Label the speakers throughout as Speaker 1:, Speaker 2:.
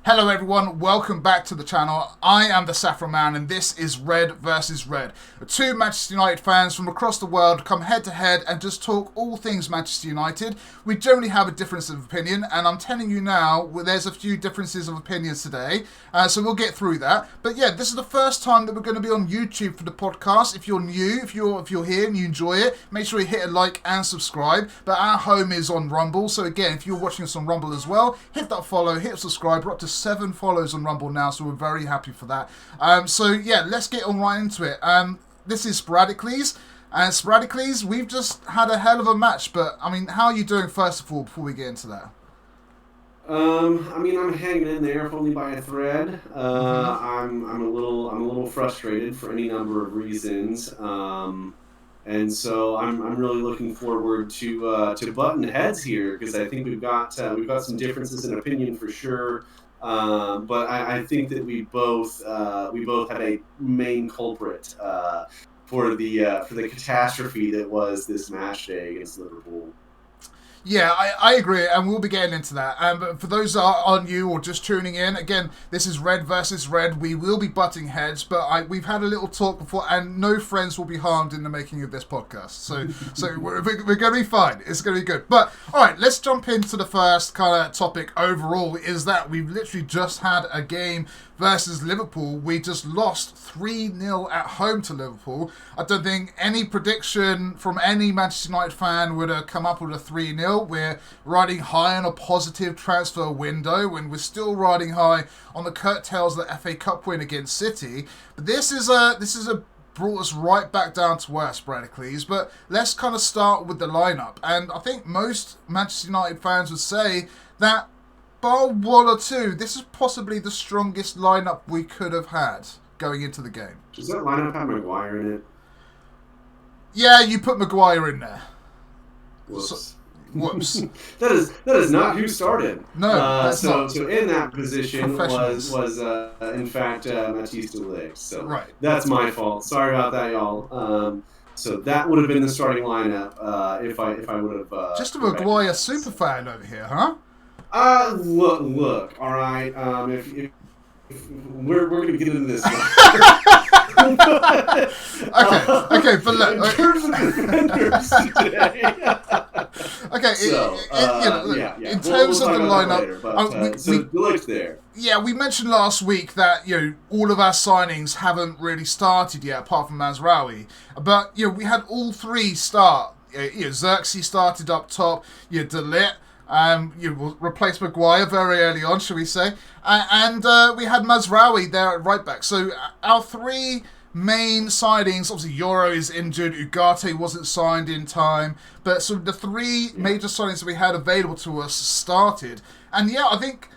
Speaker 1: Hello everyone, welcome back to the channel. I am the Saffron Man and this is Red versus Red. Two Manchester United fans from across the world come head to head and just talk all things Manchester United. We generally have a difference of opinion and I'm telling you now, there's a few differences of opinions today, so we'll get through that. But yeah, this is the first time that we're going to be on YouTube for the podcast. If you're new, if you're here and you enjoy it, make sure you hit a like and subscribe. But our home is on Rumble, so again, if you're watching us on Rumble as well, hit that follow, hit subscribe. We're up to 7 follows on Rumble now, so we're very happy for that. So yeah, let's get on right into it. This is Sporadically's, and Sporadically's, we've just had a hell of a match, but I mean, how are you doing first of all before we get into that?
Speaker 2: I'm hanging in there, if only by a thread. I'm a little frustrated for any number of reasons. And so I'm really looking forward to button heads here, because I think we've got some differences in opinion for sure. But I think that we both have a main culprit for the catastrophe that was this match day against Liverpool.
Speaker 1: Yeah, I agree, and we'll be getting into that. But for those that are new or just tuning in, again, this is Red versus Red. We will be butting heads, but we've had a little talk before, and no friends will be harmed in the making of this podcast. So we're going to be fine. It's going to be good. But, all right, let's jump into the first kind of topic overall, is that we've literally just had a game versus Liverpool. We just lost 3-0 at home to Liverpool. I don't think any prediction from any Manchester United fan would have come up with a 3-0. We're riding high on a positive transfer window when we're still riding high on the coattails of the FA Cup win against City. But this is brought us right back down to earth, Sporadically's. But let's kind of start with the lineup. And I think most Manchester United fans would say that bar one or two, this is possibly the strongest lineup we could have had going into the game.
Speaker 2: Does that lineup have Maguire in it?
Speaker 1: Yeah, you put Maguire in there.
Speaker 2: Whoops.
Speaker 1: Whoops.
Speaker 2: that is not who started.
Speaker 1: No,
Speaker 2: so
Speaker 1: not.
Speaker 2: So in that position was in fact Matthijs de Ligt. So
Speaker 1: right.
Speaker 2: That's my fault. Sorry about that, y'all. So that would have been the starting lineup if I would have.
Speaker 1: Just a Maguire super fan over here, huh?
Speaker 2: Look. All right. If we're going to get into this.
Speaker 1: okay, but look.
Speaker 2: In terms of defenders today.
Speaker 1: Okay, in terms of the lineup,
Speaker 2: so De Ligt's there.
Speaker 1: Yeah, we mentioned last week that all of our signings haven't really started yet, apart from Mazraoui. But we had all three start. Xerxes started up top. De Ligt. You replaced Maguire very early on, shall we say. And we had Mazraoui there at right back. So our three main signings, obviously Euro is injured, Ugarte wasn't signed in time, but so the three major signings that we had available to us started. And yeah, I think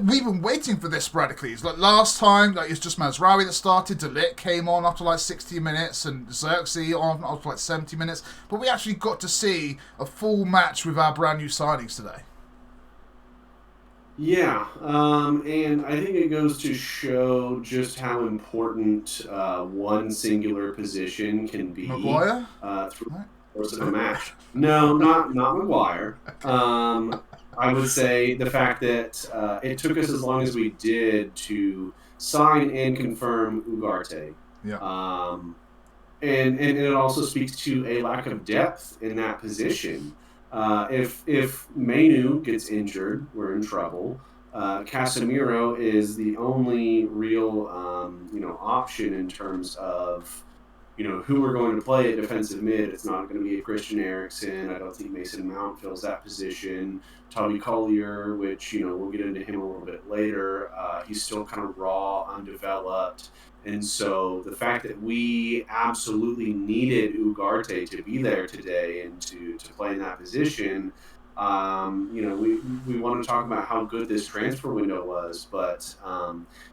Speaker 1: we've been waiting for this sporadically. Like last time, it's just Mazraoui that started. De Ligt came on after 60 minutes, and Xerxes on after 70 minutes. But we actually got to see a full match with our brand new signings today.
Speaker 2: Yeah, and I think it goes to show just how important one singular position can be
Speaker 1: Maguire?
Speaker 2: Through the course of a match. No, not Maguire. I would say the fact that it took us as long as we did to sign and confirm Ugarte.
Speaker 1: Yeah.
Speaker 2: And it also speaks to a lack of depth in that position. If Mainu gets injured, we're in trouble. Casemiro is the only real option in terms of who we're going to play at defensive mid. It's not going to be a Christian Eriksen. I don't think Mason Mount fills that position. Tommy Collier, which we'll get into him a little bit later. He's still kind of raw, undeveloped. And so the fact that we absolutely needed Ugarte to be there today and to play in that position, we want to talk about how good this transfer window was. But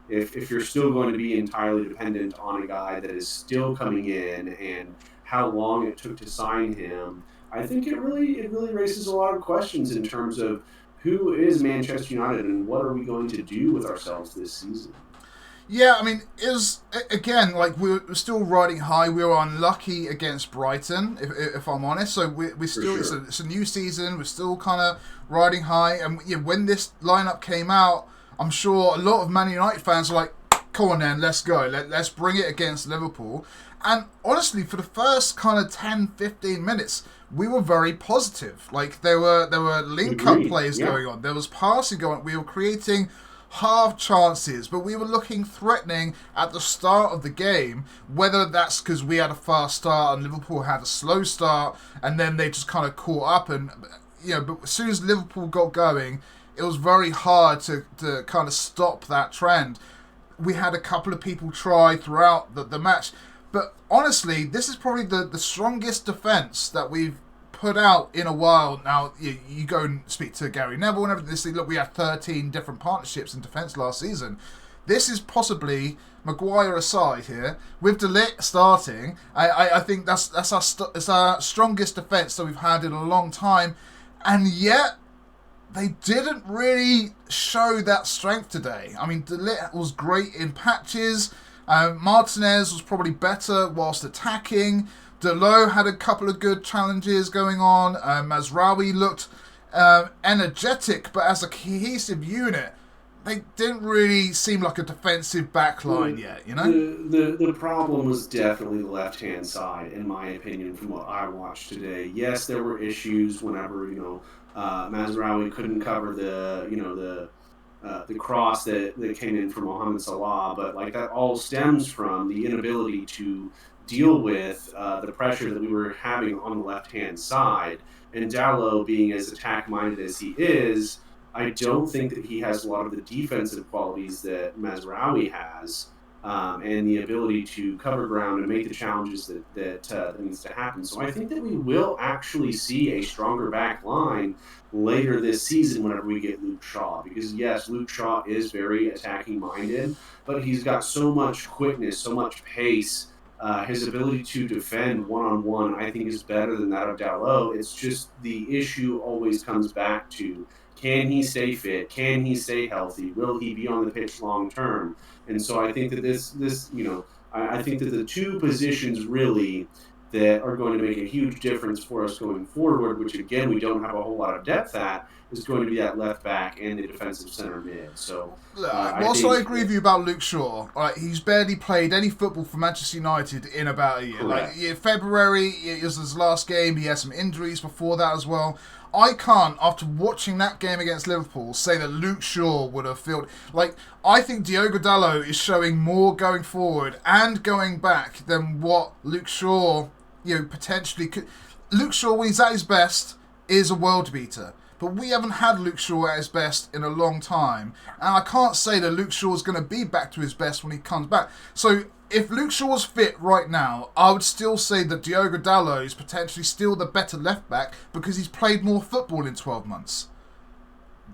Speaker 2: if you're still going to be entirely dependent on a guy that is still coming in and how long it took to sign him, I think it really raises a lot of questions in terms of who is Manchester United and what are we going to do with ourselves this season.
Speaker 1: Yeah, I mean, we're still riding high. We were unlucky against Brighton, if I'm honest. So we're still, sure. It's a new season. We're still kind of riding high. And when this lineup came out, I'm sure a lot of Man United fans are like, come on then, let's go. Let's bring it against Liverpool. And honestly, for the first kind of 10, 15 minutes, we were very positive. Like, there were link-up plays going on. There was passing going on. We were creating half chances, but we were looking threatening at the start of the game, whether that's because we had a fast start and Liverpool had a slow start, and then they just kind of caught up. And, but as soon as Liverpool got going, it was very hard to kind of stop that trend. We had a couple of people try throughout the match. But honestly, this is probably the strongest defence that we've put out in a while. Now, you go and speak to Gary Neville and everything. They say, look, we had 13 different partnerships in defence last season. This is possibly, Maguire aside here, with De Ligt starting, I think that's our strongest defence that we've had in a long time. And yet, they didn't really show that strength today. I mean, De Ligt was great in patches. Martinez was probably better whilst attacking. Dalot had a couple of good challenges going on. Mazraoui looked energetic, but as a cohesive unit, they didn't really seem like a defensive backline yet,
Speaker 2: The problem was definitely the left-hand side, in my opinion, from what I watched today. Yes, there were issues whenever, Mazraoui couldn't cover the cross that came in from Mohamed Salah, but like that all stems from the inability to deal with the pressure that we were having on the left-hand side. And Dalot, being as attack-minded as he is, I don't think that he has a lot of the defensive qualities that Mazraoui has, and the ability to cover ground and make the challenges that needs to happen. So I think that we will actually see a stronger back line later this season whenever we get Luke Shaw. Because, yes, Luke Shaw is very attacking-minded, but he's got so much quickness, so much pace. His ability to defend one-on-one, I think, is better than that of Dalot. It's just the issue always comes back to, can he stay fit? Can he stay healthy? Will he be on the pitch long-term? And so I think that I think that the two positions really that are going to make a huge difference for us going forward, which again we don't have a whole lot of depth at, is going to be that left back and the defensive center mid. So,
Speaker 1: whilst I agree with you about Luke Shaw, he's barely played any football for Manchester United in about a year.
Speaker 2: Correct.
Speaker 1: Like February is his last game. He had some injuries before that as well. I can't, after watching that game against Liverpool, say that Luke Shaw would have filled. I think Diogo Dalot is showing more going forward and going back than what Luke Shaw, potentially could. Luke Shaw, when he's at his best, is a world beater. But we haven't had Luke Shaw at his best in a long time. And I can't say that Luke Shaw is going to be back to his best when he comes back. So if Luke Shaw's fit right now, I would still say that Diogo Dalot is potentially still the better left back because he's played more football in 12 months.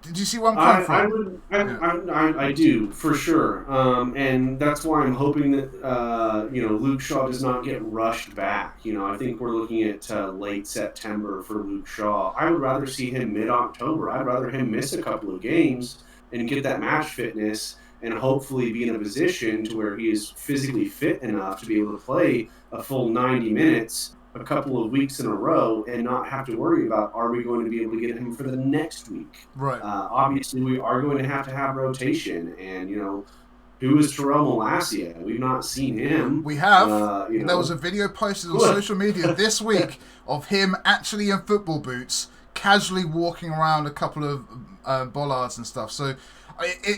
Speaker 1: Did you see where I'm coming from?
Speaker 2: I do, for sure. And that's why I'm hoping that, Luke Shaw does not get rushed back. I think we're looking at late September for Luke Shaw. I would rather see him mid-October. I'd rather him miss a couple of games and get that match fitness and hopefully be in a position to where he is physically fit enough to be able to play a full 90 minutes a couple of weeks in a row and not have to worry about, are we going to be able to get him for the next week?
Speaker 1: Right.
Speaker 2: Obviously, we are going to have rotation. And, who is Terrell Malacia? We've not seen him.
Speaker 1: We have. There was a video posted on social media this week of him actually in football boots, casually walking around a couple of bollards and stuff. So,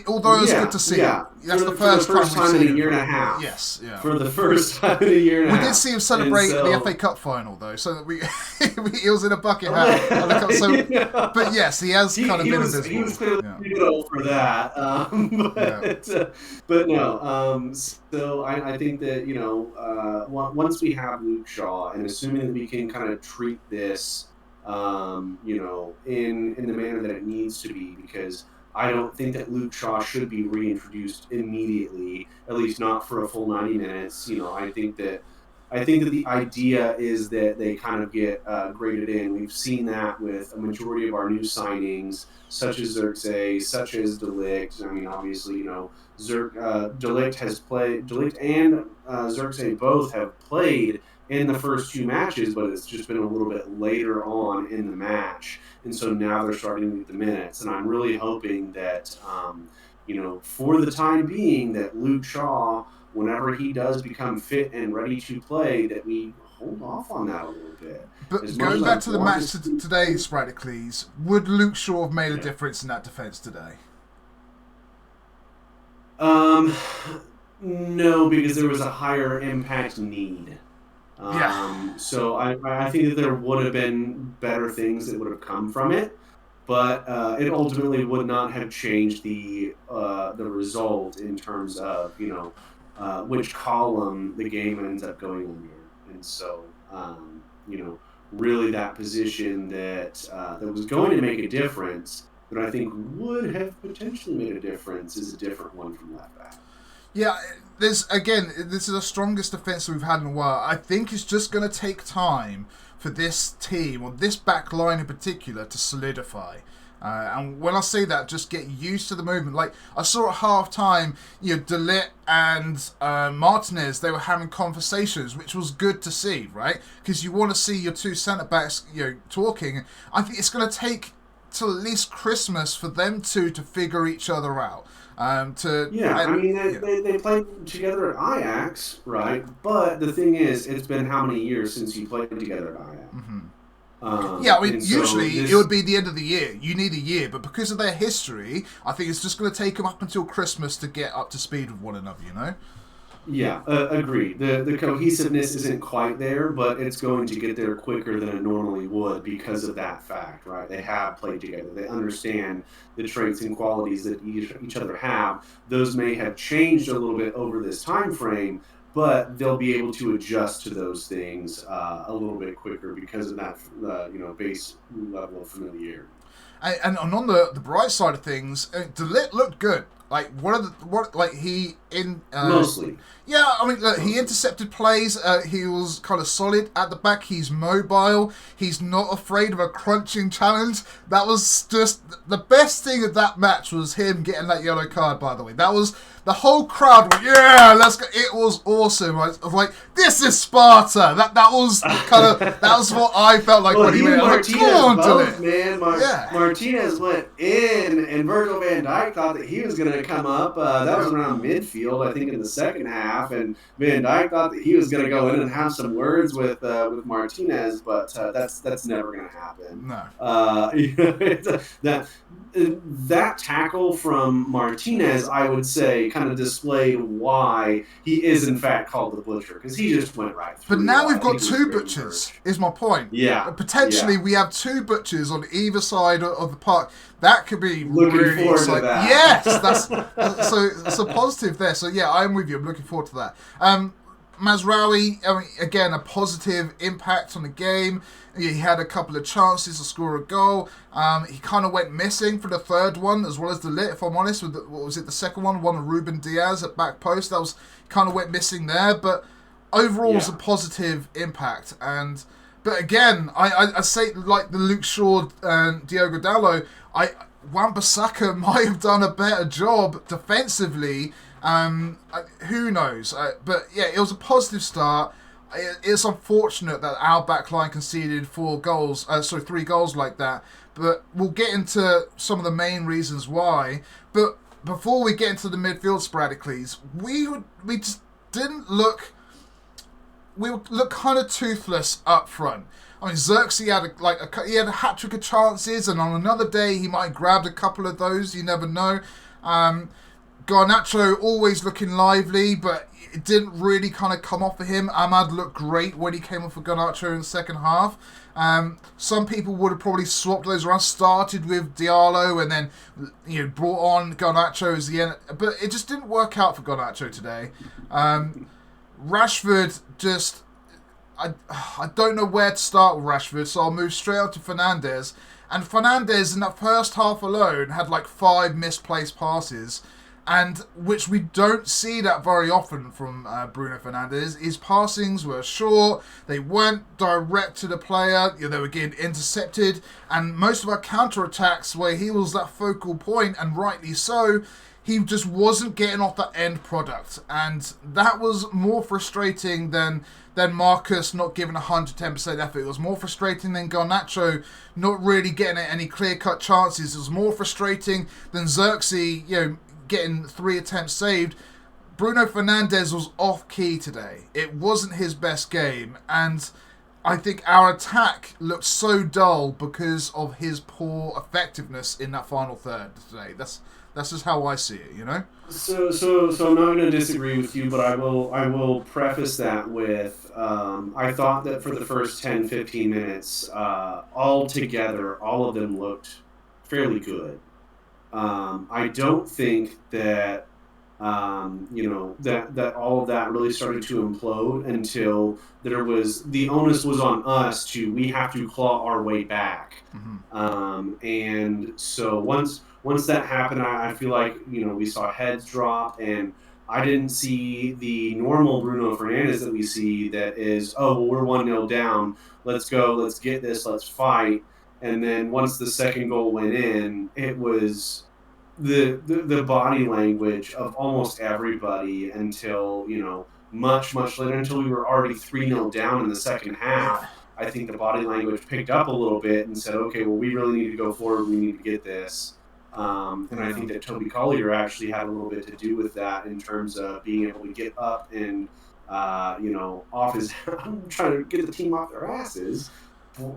Speaker 1: although it's good to see, that's the first time
Speaker 2: in a year and a half.
Speaker 1: Yes, yeah.
Speaker 2: For the first time in a year and a half.
Speaker 1: We did see him celebrate the FA Cup final, though, so that he was in a bucket hat. But yes, he has kind of been invisible.
Speaker 2: He was clearly good old for that. But no. So I think that once we have Luke Shaw, and assuming that we can kind of treat this, in the manner that it needs to be, because I don't think that Luke Shaw should be reintroduced immediately, at least not for a full 90 minutes. I think that the idea is that they kind of get graded in. We've seen that with a majority of our new signings, such as Xerxes, such as De Ligt. I mean, obviously, De Ligt has played. De Ligt and Xerxes both have played in the first two matches, but it's just been a little bit later on in the match. And so now they're starting to get the minutes. And I'm really hoping that for the time being, that Luke Shaw, whenever he does become fit and ready to play, that we hold off on that a little bit.
Speaker 1: But going back to the match today, Spradicles, would Luke Shaw have made a difference in that defense today?
Speaker 2: No, because there was a higher impact need. So I think that there would have been better things that would have come from it, but it ultimately would not have changed the result in terms of which column the game ends up going under. And so really that position that was going to make a difference, that I think would have potentially made a difference, is a different one from left back.
Speaker 1: Yeah, this is the strongest defence we've had in a while. I think it's just going to take time for this team, or this back line in particular, to solidify. And when I say that, just get used to the movement. Like, I saw at half-time, De Ligt and Martinez, they were having conversations, which was good to see, right? Because you want to see your two centre-backs, talking. I think it's going to take till at least Christmas for them two to figure each other out.
Speaker 2: They played together at Ajax, right? But the thing is, it's been how many years since you played together at Ajax?
Speaker 1: Mm-hmm. Usually it would be the end of the year. You need a year, but because of their history, I think it's just going to take them up until Christmas to get up to speed with one another,
Speaker 2: Yeah, agreed. The cohesiveness isn't quite there, but it's going to get there quicker than it normally would because of that fact, right? They have played together. They understand the traits and qualities that each other have. Those may have changed a little bit over this time frame, but they'll be able to adjust to those things a little bit quicker because of that, base level of familiarity.
Speaker 1: And on the bright side of things, De Ligt looked good.
Speaker 2: Mostly.
Speaker 1: Yeah, look, he intercepted plays. He was kind of solid at the back. He's mobile. He's not afraid of a crunching challenge. That was just the best thing of that match, was him getting that yellow card. By the way, that was the whole crowd. Went, yeah, let's go. It was awesome. I was like, this is Sparta. That was what I felt like when he went. I was like, come on,
Speaker 2: man. Martinez went in, and Virgil van Dijk thought that he was going to come up. That was around midfield, I think, in the second half, and Van Dijk thought that he was going to go in and have some words with Martinez, but that's never going to happen.
Speaker 1: No.
Speaker 2: That tackle from Martinez, I would say, kind of displayed why he is in fact called the Butcher, because he just went right through.
Speaker 1: But now we've got two Butchers, is my point.
Speaker 2: Yeah.
Speaker 1: Potentially we have two Butchers on either side of the park. That could be
Speaker 2: looking
Speaker 1: really
Speaker 2: forward to that.
Speaker 1: Yes, that's so it's a positive there. So yeah, I'm with you. I'm looking forward to that. Mazraoui, again, a positive impact on the game. He had a couple of chances to score a goal. He kind of went missing for the third one, as well as De Ligt, if I'm honest. What was it, the second one? One of Ruben Diaz at back post. That was kind of went missing there. But overall, it was a positive impact. But again, I say, like the Luke Shaw and Diogo Dalot, Wan-Bissaka might have done a better job defensively. Who knows? But yeah, it was a positive start. It's unfortunate that our backline conceded 3 goals like that. But we'll get into some of the main reasons why. But before we get into the midfield, Spradicles, we just didn't look. We looked kind of toothless up front. Xerxes had a hat trick of chances, and on another day he might have grabbed a couple of those. You never know. Garnacho always looking lively, but it didn't really kind of come off for him. Ahmad looked great when he came off for Garnacho in the second half. Some people would have probably swapped those around, started with Diallo and then brought on Garnacho as the end. But it just didn't work out for Garnacho today. Rashford just... I don't know where to start with Rashford, so I'll move straight on to Fernandes. And Fernandes in that first half alone had 5 misplaced passes, and which we don't see that very often from Bruno Fernandes. His passings were short, they weren't direct to the player, they were getting intercepted, and most of our counter-attacks where he was that focal point, and rightly so, he just wasn't getting off that end product. And that was more frustrating than Marcus not giving 110% effort. It was more frustrating than Garnacho not really getting any clear-cut chances. It was more frustrating than Xerxes, getting 3 attempts saved. Bruno Fernandes was off key today. It wasn't his best game, and I think our attack looked so dull because of his poor effectiveness in that final third today. That's just how I see it, you know?
Speaker 2: So I'm not going to disagree with you, but I will preface that with I thought that for the first 10, 15 minutes, all together, all of them looked fairly good. I don't think that that all of that really started to implode until the onus was on us we have to claw our way back. And so once that happened, I feel like, we saw heads drop, and I didn't see the normal Bruno Fernandes that we see that is, oh, well, we're 1-0 down. Let's go. Let's get this. Let's fight. And then once the second goal went in, it was the body language of almost everybody until, much, much later, until we were already 3-0 down in the second half. I think the body language picked up a little bit and said, okay, well, we really need to go forward. We need to get this. And I think that Toby Collier actually had a little bit to do with that in terms of being able to get up and, off his – trying to get the team off their asses,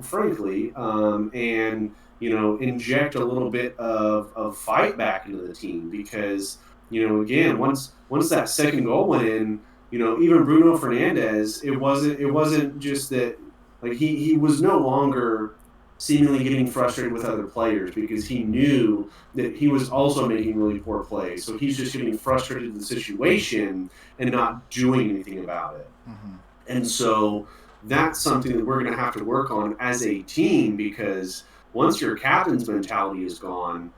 Speaker 2: frankly, and – inject a little bit of fight back into the team because, again, once that second goal went in, even Bruno Fernandes, it wasn't just that, like, he was no longer seemingly getting frustrated with other players because he knew that he was also making really poor plays. So he's just getting frustrated with the situation and not doing anything about it. And so that's something that we're going to have to work on as a team because once your captain's mentality is gone,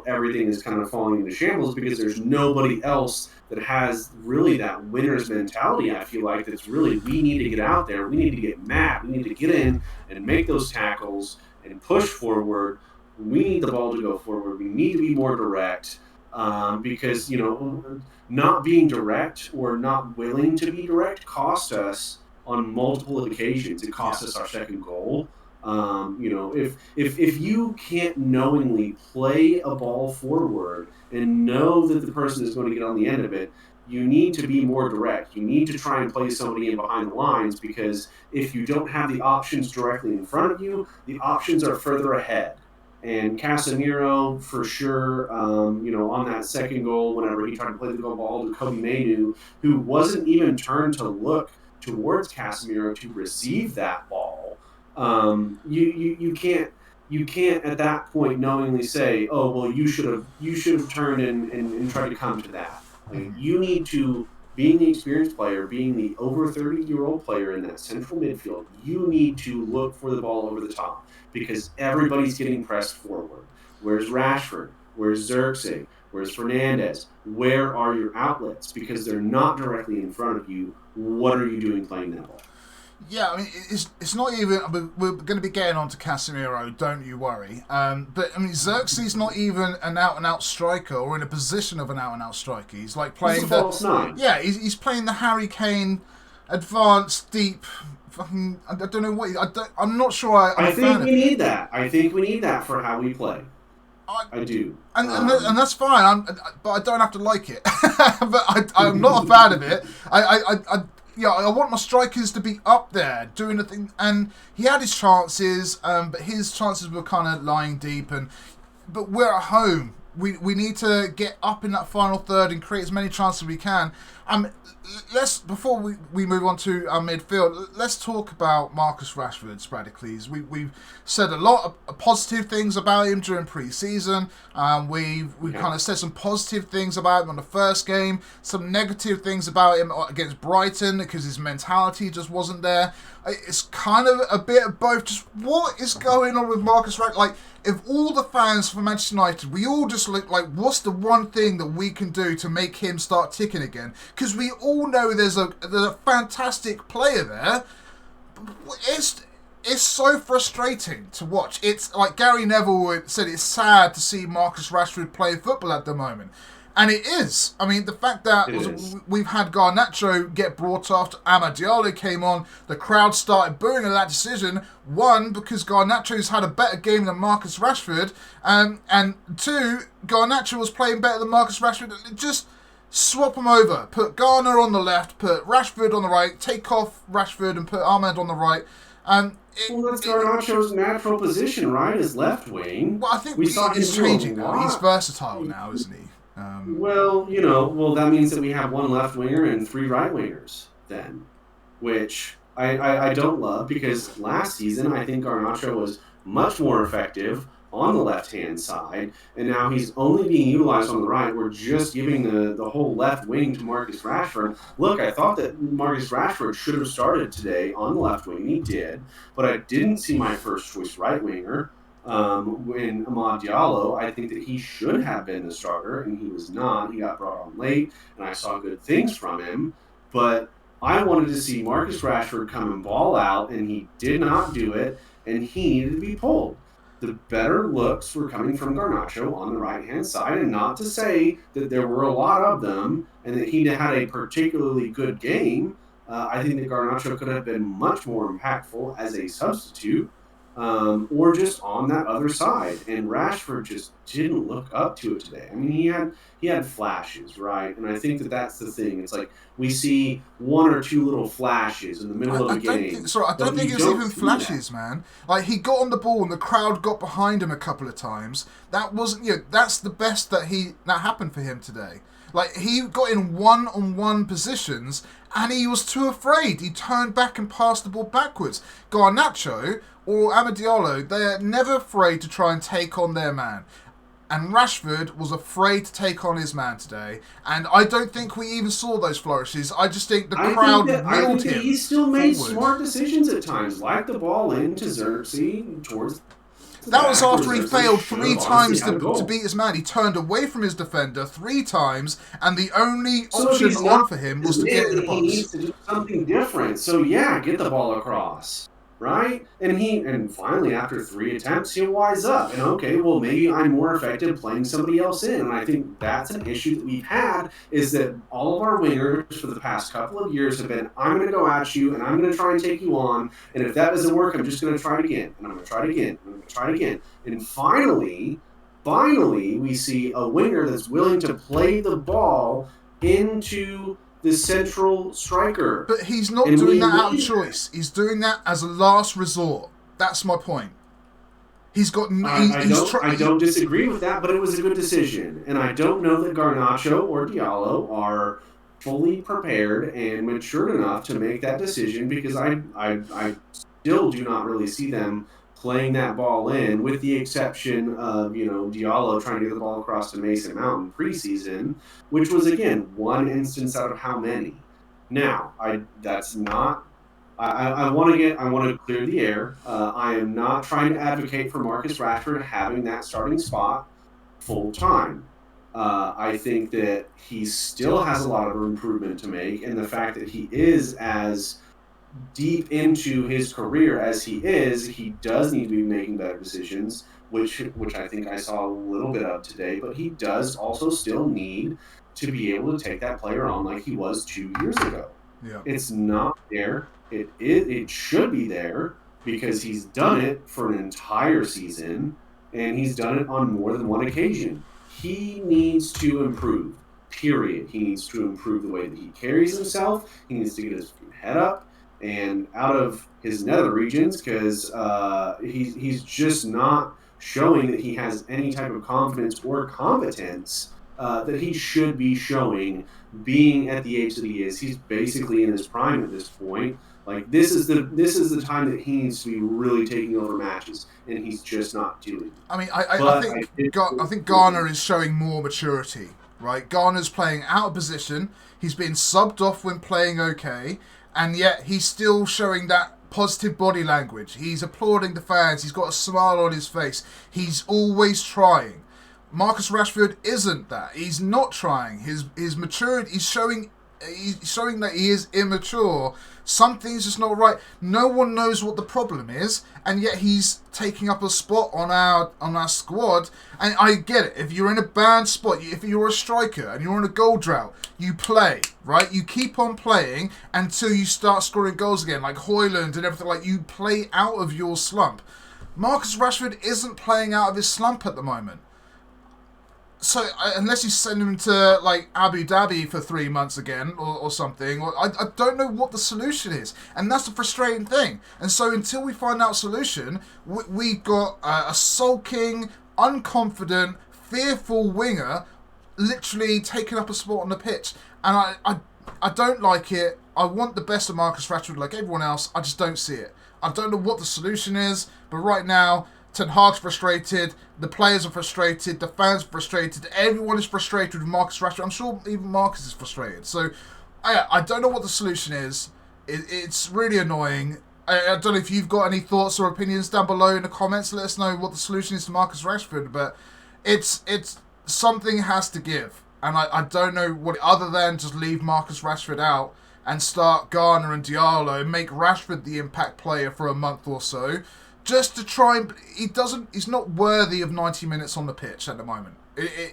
Speaker 2: everything is kind of falling into shambles because there's nobody else that has really that winner's mentality. I feel like that's really, we need to get out there. We need to get mad. We need to get in and make those tackles and push forward. We need the ball to go forward. We need to be more direct because, not being direct or not willing to be direct cost us on multiple occasions. It cost us our second goal. If you can't knowingly play a ball forward and know that the person is going to get on the end of it, you need to be more direct. You need to try and play somebody in behind the lines because if you don't have the options directly in front of you, the options are further ahead. And Casemiro, for sure, on that second goal, whenever he tried to play the goal ball to Kobe Mainu, who wasn't even turned to look towards Casemiro to receive that ball. You can't at that point knowingly say, oh, well, you should have turned and tried to come to that. Like, you need to, being the experienced player, being the over 30-year-old player in that central midfield, you need to look for the ball over the top because everybody's getting pressed forward. Where's Rashford? Where's Xerxes? Where's Fernandes? Where are your outlets? Because they're not directly in front of you. What are you doing playing that ball?
Speaker 1: Yeah, I mean, it's not even... We're going to be getting on to Casemiro, don't you worry. But, I mean, Xerxes not even an out-and-out striker or in a position of an out-and-out striker. He's like playing
Speaker 2: he's a false nine.
Speaker 1: Yeah, he's playing the Harry Kane advanced, deep... Fucking, I don't know what... I'm not sure
Speaker 2: I think we need that. I think we need that for how we play. I do.
Speaker 1: And that's fine, but I don't have to like it. But I'm not a fan of it. I want my strikers to be up there doing the thing, and he had his chances, but his chances were kind of lying deep. But we're at home. We need to get up in that final third and create as many chances as we can. Before we move on to our midfield, let's talk about Marcus Rashford, Spradicles. We've said a lot of positive things about him during pre-season. We've kind of said some positive things about him on the first game, some negative things about him against Brighton because his mentality just wasn't there. It's kind of a bit of both. Just what is going on with Marcus Rashford? Like, if all the fans for Manchester United, we all just look like, what's the one thing that we can do to make him start ticking again? Because we all know there's a fantastic player there. It's so frustrating to watch. It's like Gary Neville said, it's sad to see Marcus Rashford play football at the moment. And it is. I mean, the fact that we've had Garnacho get brought after Amad Diallo came on, the crowd started booing at that decision. One, because Garnacho's had a better game than Marcus Rashford, and two, Garnacho was playing better than Marcus Rashford. Just swap them over. Put Garner on the left, put Rashford on the right, take off Rashford and put Ahmed on the right.
Speaker 2: Well, that's Garnacho's natural position, right? Is left wing.
Speaker 1: Well, I think he's changing now. He's versatile now, isn't he?
Speaker 2: Well, that means that we have one left winger and 3 right wingers then, which I don't love, because last season I think Garnacho was much more effective on the left-hand side, and now he's only being utilized on the right. We're just giving the whole left wing to Marcus Rashford. Look, I thought that Marcus Rashford should have started today on the left wing. He did, but I didn't see my first choice right winger. When Amad Diallo, I think that he should have been the starter, and he was not. He got brought on late, and I saw good things from him. But I wanted to see Marcus Rashford come and ball out, and he did not do it, and he needed to be pulled. The better looks were coming from Garnacho on the right-hand side, and not to say that there were a lot of them and that he had a particularly good game. I think that Garnacho could have been much more impactful as a substitute. Or just on that other side, and Rashford just didn't look up to it today. I mean, he had flashes, right? And I think that that's the thing. It's like we see 1 or 2 little flashes in the middle of the game.
Speaker 1: I don't think it was even flashes, man. Like, he got on the ball and the crowd got behind him a couple of times. That wasn't, that's the best that happened for him today. Like, he got in one-on-one positions and he was too afraid. He turned back and passed the ball backwards. Garnacho or Amad Diallo, they're never afraid to try and take on their man. And Rashford was afraid to take on his man today. And I don't think we even saw those flourishes. I just think the crowd willed him.
Speaker 2: He still made smart decisions at times, like the ball into Xerxes towards...
Speaker 1: That was after he failed 3 times to beat his man. He turned away from his defender 3 times, and the only option on for him was to get in the box.
Speaker 2: He needs to do something different. So yeah, get the ball across, right? And finally, after 3 attempts, he'll wise up. And okay, well, maybe I'm more effective playing somebody else in. And I think that's an issue that we've had, is that all of our wingers for the past couple of years have been, I'm going to go at you, and I'm going to try and take you on. And if that doesn't work, I'm just going to try it again. And I'm going to try it again. And I'm going to try it again. And finally, we see a winger that's willing to play the ball into the central striker.
Speaker 1: But he's not doing that out of choice. He's doing that as a last resort. That's my point. He's got...
Speaker 2: I don't disagree with that, but it was a good decision. And I don't know that Garnacho or Diallo are fully prepared and matured enough to make that decision, because I still do not really see them playing that ball in, with the exception of, Diallo trying to get the ball across to Mason Mount in preseason, which was, again, 1 instance out of how many. Now, I want to clear the air. I am not trying to advocate for Marcus Rashford having that starting spot full time. I think that he still has a lot of improvement to make, and the fact that he is as deep into his career as he does need to be making better decisions, which I think I saw a little bit of today, but he does also still need to be able to take that player on like he was 2 years ago.
Speaker 1: Yeah.
Speaker 2: It's not there. It should be there, because he's done it for an entire season, and he's done it on more than one occasion. He needs to improve, period. He needs to improve the way that he carries himself. He needs to get his head up and out of his nether regions, because he's just not showing that he has any type of confidence or competence that he should be showing, being at the age that he is. He's basically in his prime at this point. Like, this is the time that he needs to be really taking over matches, and he's just not doing it.
Speaker 1: I mean, I think Garner is showing more maturity, right? Garner's playing out of position. He's been subbed off when playing okay. And yet he's still showing that positive body language. He's applauding the fans. He's got a smile on his face. He's always trying. Marcus Rashford isn't that. He's not trying. His maturity, he's showing he's showing that he is immature. Something's just not right. No one knows what the problem is, and yet he's taking up a spot on our squad. And I get it. If you're in a bad spot, if you're a striker and you're on a goal drought, you play, right? You keep on playing until you start scoring goals again, like Højlund and everything. Like, you play out of your slump. Marcus Rashford isn't playing out of his slump at the moment. So, unless you send him to, like, Abu Dhabi for 3 months again, or something, I don't know what the solution is. And that's the frustrating thing. And so, until we find out a solution, we got a sulking, unconfident, fearful winger literally taking up a spot on the pitch. And I don't like it. I want the best of Marcus Rashford like everyone else. I just don't see it. I don't know what the solution is, but right now, Ten Hag's frustrated, the players are frustrated, the fans are frustrated, everyone is frustrated with Marcus Rashford. I'm sure even Marcus is frustrated. So, I don't know what the solution is. It's really annoying. I don't know if you've got any thoughts or opinions down below in the comments. Let us know what the solution is to Marcus Rashford. But it's something has to give. And I don't know what, other than just leave Marcus Rashford out and start Garner and Diallo and make Rashford the impact player for a month or so. Just to try and... He's not worthy of 90 minutes on the pitch at the moment.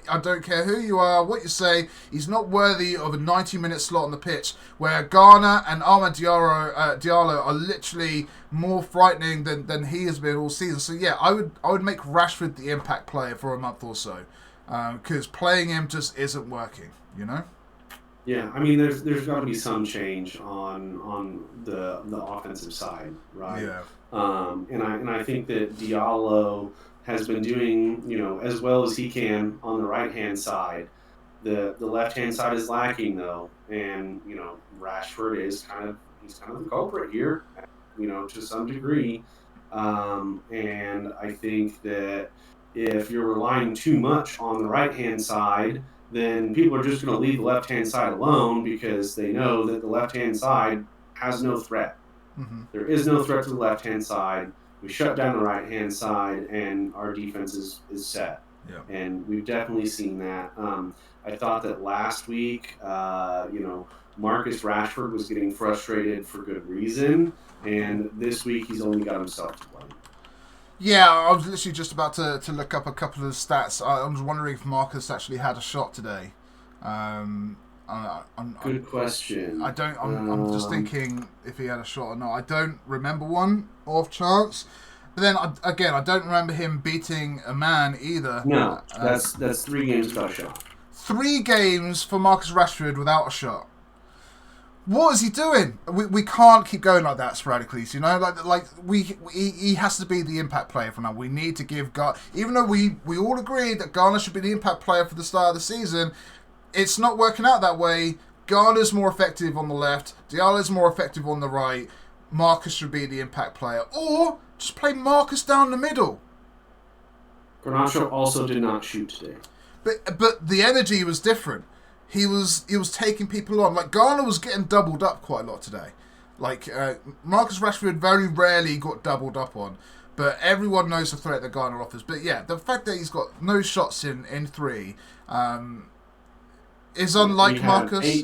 Speaker 1: I don't care who you are, what you say, he's not worthy of a 90-minute slot on the pitch where Garner and Amad Diallo are literally more frightening than he has been all season. So yeah, I would make Rashford the impact player for a month or so. Because playing him just isn't working, you know?
Speaker 2: Yeah, I mean, there's got to be some change on the offensive side, right?
Speaker 1: Yeah.
Speaker 2: And I think that Diallo has been doing, as well as he can on the right-hand side. The left-hand side is lacking, though. And, Rashford is he's kind of the culprit here, to some degree. And I think that if you're relying too much on the right-hand side, then people are just going to leave the left-hand side alone because they know that the left-hand side has no threat.
Speaker 1: Mm-hmm.
Speaker 2: There is no threat to the left-hand side. We shut down the right-hand side, and our defense is set.
Speaker 1: Yeah.
Speaker 2: And we've definitely seen that. I thought that last week, Marcus Rashford was getting frustrated for good reason, and this week he's only got himself to blame.
Speaker 1: Yeah, I was literally just about to look up a couple of stats. I was wondering if Marcus actually had a shot today.
Speaker 2: Good question.
Speaker 1: I'm just thinking if he had a shot or not. I don't remember one off chance. But then I don't remember him beating a man either.
Speaker 2: No, that's 3 games without a shot.
Speaker 1: 3 games for Marcus Rashford without a shot. What is he doing? We can't keep going like that sporadically. He has to be the impact player for now. We need to give Garner, even though we all agree that Garner should be the impact player for the start of the season. It's not working out that way. Garner's more effective on the left. Diallo's more effective on the right. Marcus should be the impact player, or just play Marcus down the middle.
Speaker 2: Garnacho also did not shoot today.
Speaker 1: But the energy was different. He was taking people on. Like, Garner was getting doubled up quite a lot today. Like, Marcus Rashford very rarely got doubled up on. But everyone knows the threat that Garner offers. But yeah, the fact that he's got no shots in 3 is unlike Marcus.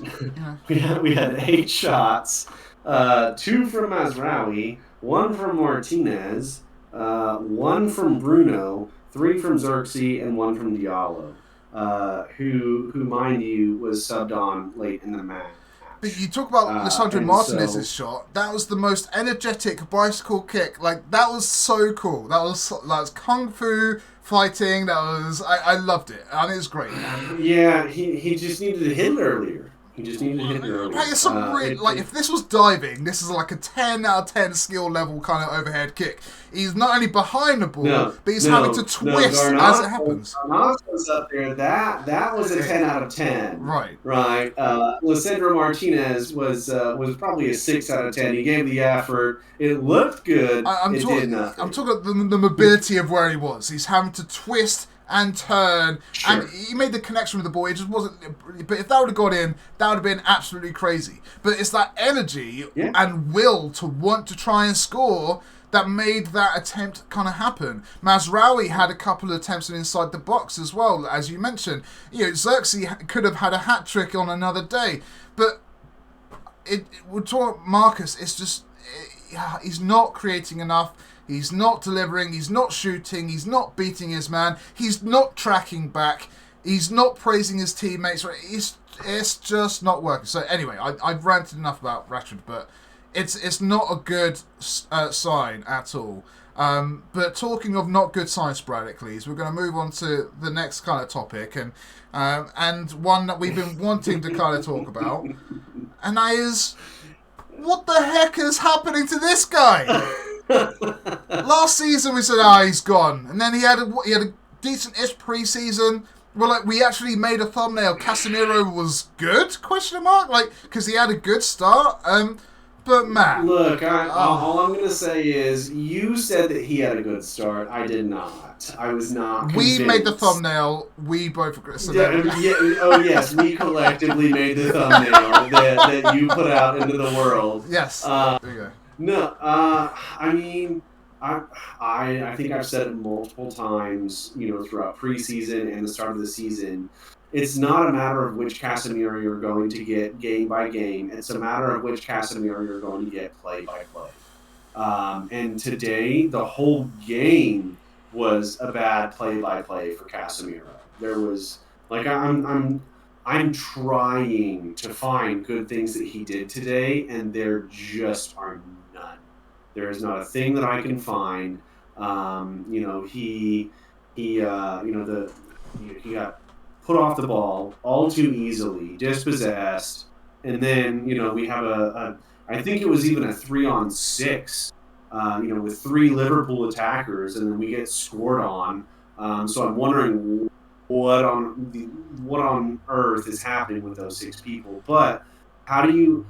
Speaker 2: We had 8 shots. 2 from Mazraoui, 1 from Martinez, 1 from Bruno, 3 from Xerxes, and 1 from Diallo. Who mind you was subbed on late in the match.
Speaker 1: But you talk about Lisandro Martinez's shot. That was the most energetic bicycle kick. Like, that was so cool. That was kung fu fighting. I loved it, and it was great.
Speaker 2: Yeah, he just needed to hit it earlier. He just needed to hit it earlier.
Speaker 1: Like, it's if this was diving, this is like a 10 out of 10 skill level kind of overhead kick. He's not only behind the ball, but he's having to twist as it happens.
Speaker 2: Garnacho's up there. That was a 10 out of 10.
Speaker 1: Right.
Speaker 2: Lisandro Martinez was probably a 6 out of 10. He gave the effort. It looked good. Did nothing.
Speaker 1: I'm talking about the mobility of where he was. He's having to twist and turn, and he made the connection with the ball. It just wasn't. But if that would have got in, that would have been absolutely crazy. But it's that energy and will to want to try and score that made that attempt kind of happen. Mazraoui had a couple of attempts inside the box as well, as you mentioned. Xerxes could have had a hat trick on another day, but we're talking Marcus. It's just he's not creating enough. He's not delivering. He's not shooting. He's not beating his man. He's not tracking back. He's not praising his teammates. It's just not working. So anyway, I've ranted enough about Rashford, but it's not a good sign at all. But talking of not good signs sporadically, we're going to move on to the next kind of topic, and one that we've been wanting to kind of talk about, and that is, what the heck is happening to this guy? Last season we said, he's gone, and then he had a decent-ish pre-season. Well, we actually made a thumbnail. Casemiro was good? Question mark? Because he had a good start. But Matt,
Speaker 2: look, all I'm going to say is, you said that he had a good start. I did not. I was not convinced.
Speaker 1: We made the thumbnail. We both agree. So
Speaker 2: yes, we collectively made the thumbnail that you put out into the world.
Speaker 1: Yes. There you go.
Speaker 2: No, I mean, I think I've said it multiple times, throughout preseason and the start of the season. It's not a matter of which Casemiro you're going to get game by game. It's a matter of which Casemiro you're going to get play by play. And today, the whole game was a bad play by play for Casemiro. There was I'm trying to find good things that he did today, and there just are none. There is not a thing that I can find. He got put off the ball all too easily, dispossessed, and then we have I think it was even a 3-on-6, with 3 Liverpool attackers, and then we get scored on. So I'm wondering what on earth is happening with those 6 people. But how do you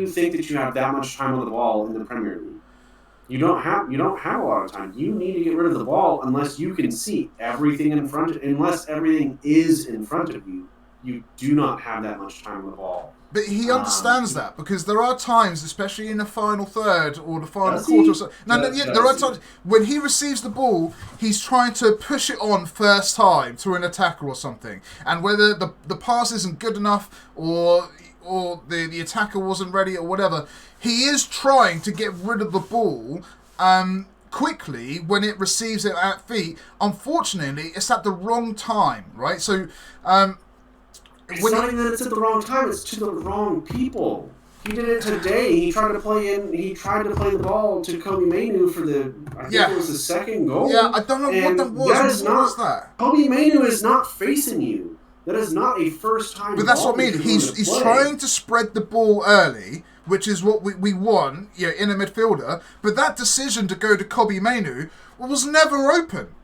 Speaker 2: think that you have that much time on the ball in the Premier League? You don't have a lot of time. You need to get rid of the ball unless you can see everything unless everything is in front of you. You do not have that much time on the ball.
Speaker 1: But he understands that, because there are times, especially in the final third or the final quarter. There are times when he receives the ball, he's trying to push it on first time to an attacker or something, and whether the pass isn't good enough or the attacker wasn't ready or whatever, he is trying to get rid of the ball quickly when it receives it at feet. Unfortunately, it's at the wrong time, right? So
Speaker 2: it's not even that it's at the wrong time, it's to the wrong people. He did it today. He tried to play the ball to Kobe Mainoo for it was the second goal.
Speaker 1: Yeah, I don't know what that was. What was that?
Speaker 2: Kobe Mainoo is not facing you. That is not a first time.
Speaker 1: But that's what I mean. He's trying to spread the ball early, which is what we want, in a midfielder. But that decision to go to Kobe Mainoo was never open.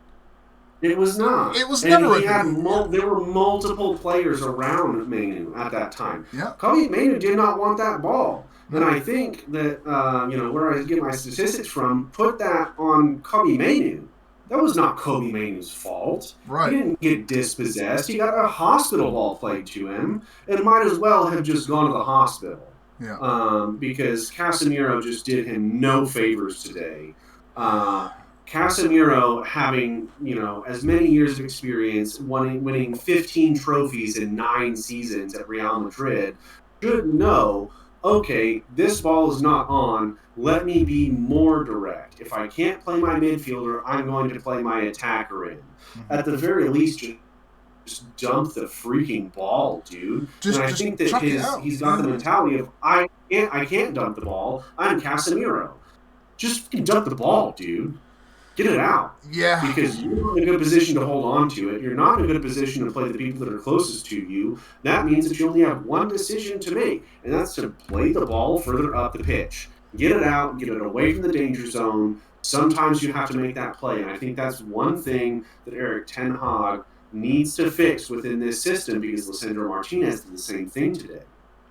Speaker 2: It was not.
Speaker 1: It was never open.
Speaker 2: There were multiple players around Mainoo at that time.
Speaker 1: Yeah.
Speaker 2: Kobe Mainoo did not want that ball. And I think that, where I get my statistics from, put that on Kobe Mainoo. That was not Kobe Mainoo's fault.
Speaker 1: Right.
Speaker 2: He didn't get dispossessed. He got a hospital ball played to him, and might as well have just gone to the hospital.
Speaker 1: Yeah.
Speaker 2: Because Casemiro just did him no favors today. Casemiro, having as many years of experience, winning 15 trophies in 9 seasons at Real Madrid, should know, okay, this ball is not on. Let me be more direct. If I can't play my midfielder, I'm going to play my attacker in. Mm-hmm. At the very least, just dump the freaking ball, dude. I think that he's got the mentality of, I can't dump the ball. I'm Casemiro. Just dump the ball, dude. Get it out.
Speaker 1: Yeah.
Speaker 2: Because you're not in a good position to hold on to it. You're not in a good position to play the people that are closest to you. That means that you only have one decision to make, and that's to play the ball further up the pitch. Get it out, get it away from the danger zone. Sometimes you have to make that play, and I think that's one thing that Erik ten Hag needs to fix within this system, because Lisandro Martinez did the same thing today,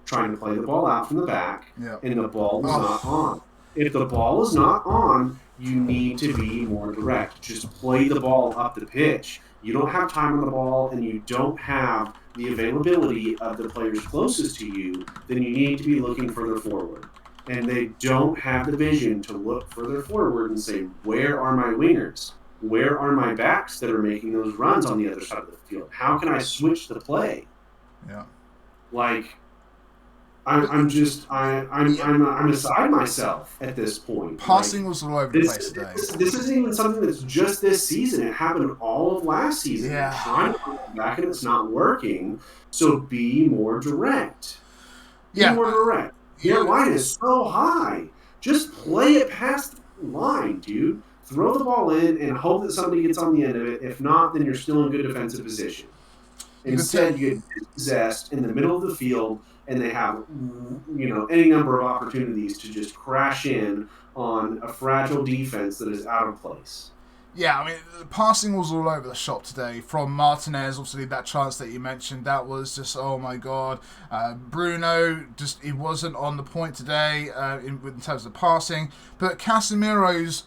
Speaker 2: trying to play the ball out from the back, and the ball was not on. If the ball is not on, you need to be more direct. Just play the ball up the pitch. You don't have time on the ball, and you don't have the availability of the players closest to you, then you need to be looking further forward. And they don't have the vision to look further forward and say, where are my wingers? Where are my backs that are making those runs on the other side of the field? How can I switch the play?
Speaker 1: Yeah.
Speaker 2: I'm beside myself at this point.
Speaker 1: Passing was all over the place today.
Speaker 2: This isn't even something that's just this season. It happened all of last season.
Speaker 1: Yeah.
Speaker 2: They're trying to come back and it's not working. So be more direct. Be more direct. Your line is so high. Just play it past the line, dude. Throw the ball in and hope that somebody gets on the end of it. If not, then you're still in good defensive position. Instead, you get dispossessed in the middle of the field, and they have, any number of opportunities to just crash in on a fragile defense that is out of place.
Speaker 1: Yeah, I mean, the passing was all over the shop today. From Martinez, obviously, that chance that you mentioned, that was just, oh my God. Bruno, he wasn't on the point today in terms of passing. But Casemiro's,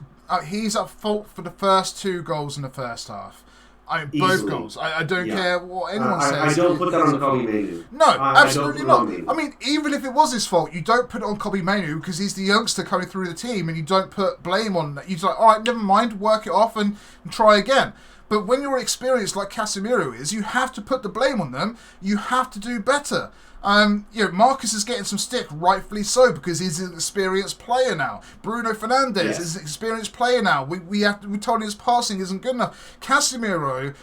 Speaker 1: he's at fault for the first 2 goals in the first half. I mean, both goals. I don't care what anyone says.
Speaker 2: I don't put that on Kobe Mainu.
Speaker 1: No, absolutely not. I mean, even if it was his fault, you don't put it on Kobe Mainu because he's the youngster coming through the team, and you don't put blame on that. You're like, all right, never mind, work it off and try again. But when you're experienced like Casemiro is, you have to put the blame on them. You have to do better. Marcus is getting some stick, rightfully so, because he's an experienced player now. Bruno Fernandes is an experienced player now. We told him his passing isn't good enough. Casemiro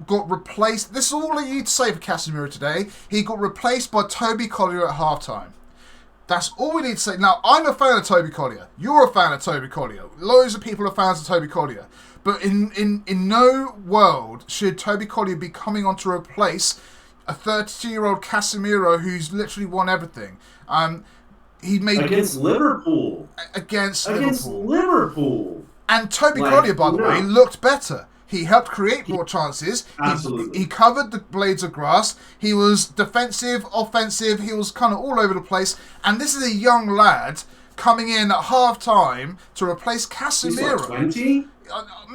Speaker 1: got replaced. This is all I need to say for Casemiro today. He got replaced by Toby Collier at halftime. That's all we need to say. Now, I'm a fan of Toby Collier. You're a fan of Toby Collier. Loads of people are fans of Toby Collier. But in no world should Toby Collier be coming on to replace a 32-year-old Casemiro who's literally won everything. He made
Speaker 2: against Liverpool.
Speaker 1: Against
Speaker 2: Liverpool.
Speaker 1: And Toby Collier, by the way, looked better. He helped create more chances.
Speaker 2: Absolutely.
Speaker 1: He covered the blades of grass. He was defensive, offensive. He was kind of all over the place. And this is a young lad coming in at half-time to replace Casemiro.
Speaker 2: He's 20?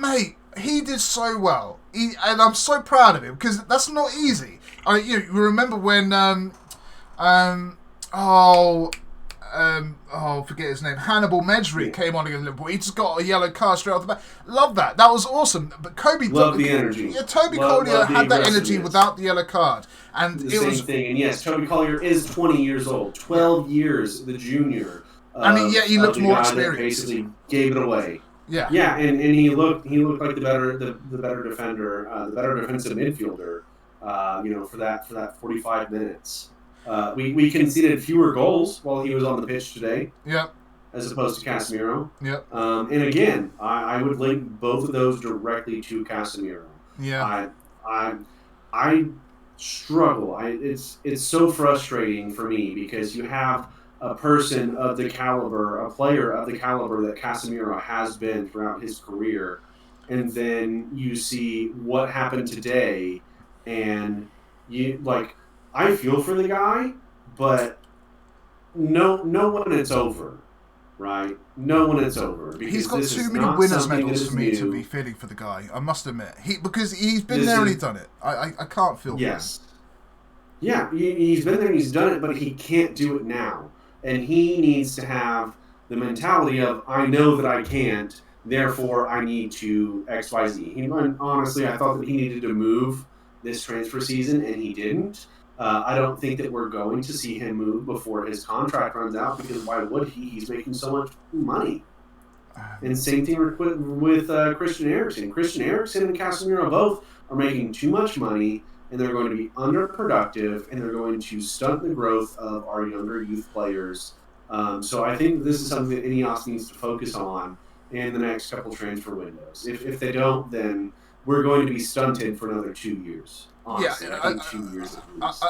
Speaker 1: Mate, he did so well. And I'm so proud of him because that's not easy. You remember when forget his name, Hannibal Mejri came on against Liverpool. He just got a yellow card straight off the bat. Love that. That was awesome. But Kobe
Speaker 2: the energy.
Speaker 1: Yeah, Toby Collier had that energy without the yellow card, and
Speaker 2: the same thing. And yes, Toby Collier is 20 years old, 12 years the junior.
Speaker 1: He looked more experienced.
Speaker 2: Basically, gave it away.
Speaker 1: Yeah,
Speaker 2: and he looked like the better defender, the better defensive midfielder. For that 45 minutes. We conceded fewer goals while he was on the pitch today.
Speaker 1: Yep.
Speaker 2: As opposed to Casemiro.
Speaker 1: Yep.
Speaker 2: And again, I would link both of those directly to Casemiro.
Speaker 1: Yeah.
Speaker 2: I struggle. It's so frustrating for me because you have a person of the caliber, a player of the caliber that Casemiro has been throughout his career, and then you see what happened today. And I feel for the guy, but no when it's over, right? No when it's over.
Speaker 1: He's got too many winners' medals for me to be feeling for the guy. I must admit, because he's been there and he's done it. I can't feel.
Speaker 2: Yes. For him. Yeah, he's been there and he's done it, but he can't do it now, and he needs to have the mentality of I know that I can't, therefore I need to X, Y, Z. Honestly, I thought that he needed to move this transfer season, and he didn't. I don't think that we're going to see him move before his contract runs out, because why would he? He's making so much money. And same thing with Christian Eriksen. Christian Eriksen and Casemiro both are making too much money, and they're going to be underproductive, and they're going to stunt the growth of our younger youth players. So I think this is something that Ineos needs to focus on in the next couple transfer windows. If they don't, then we're going to be stunted for another 2 years. Honestly,
Speaker 1: Yeah,
Speaker 2: I think 2 years.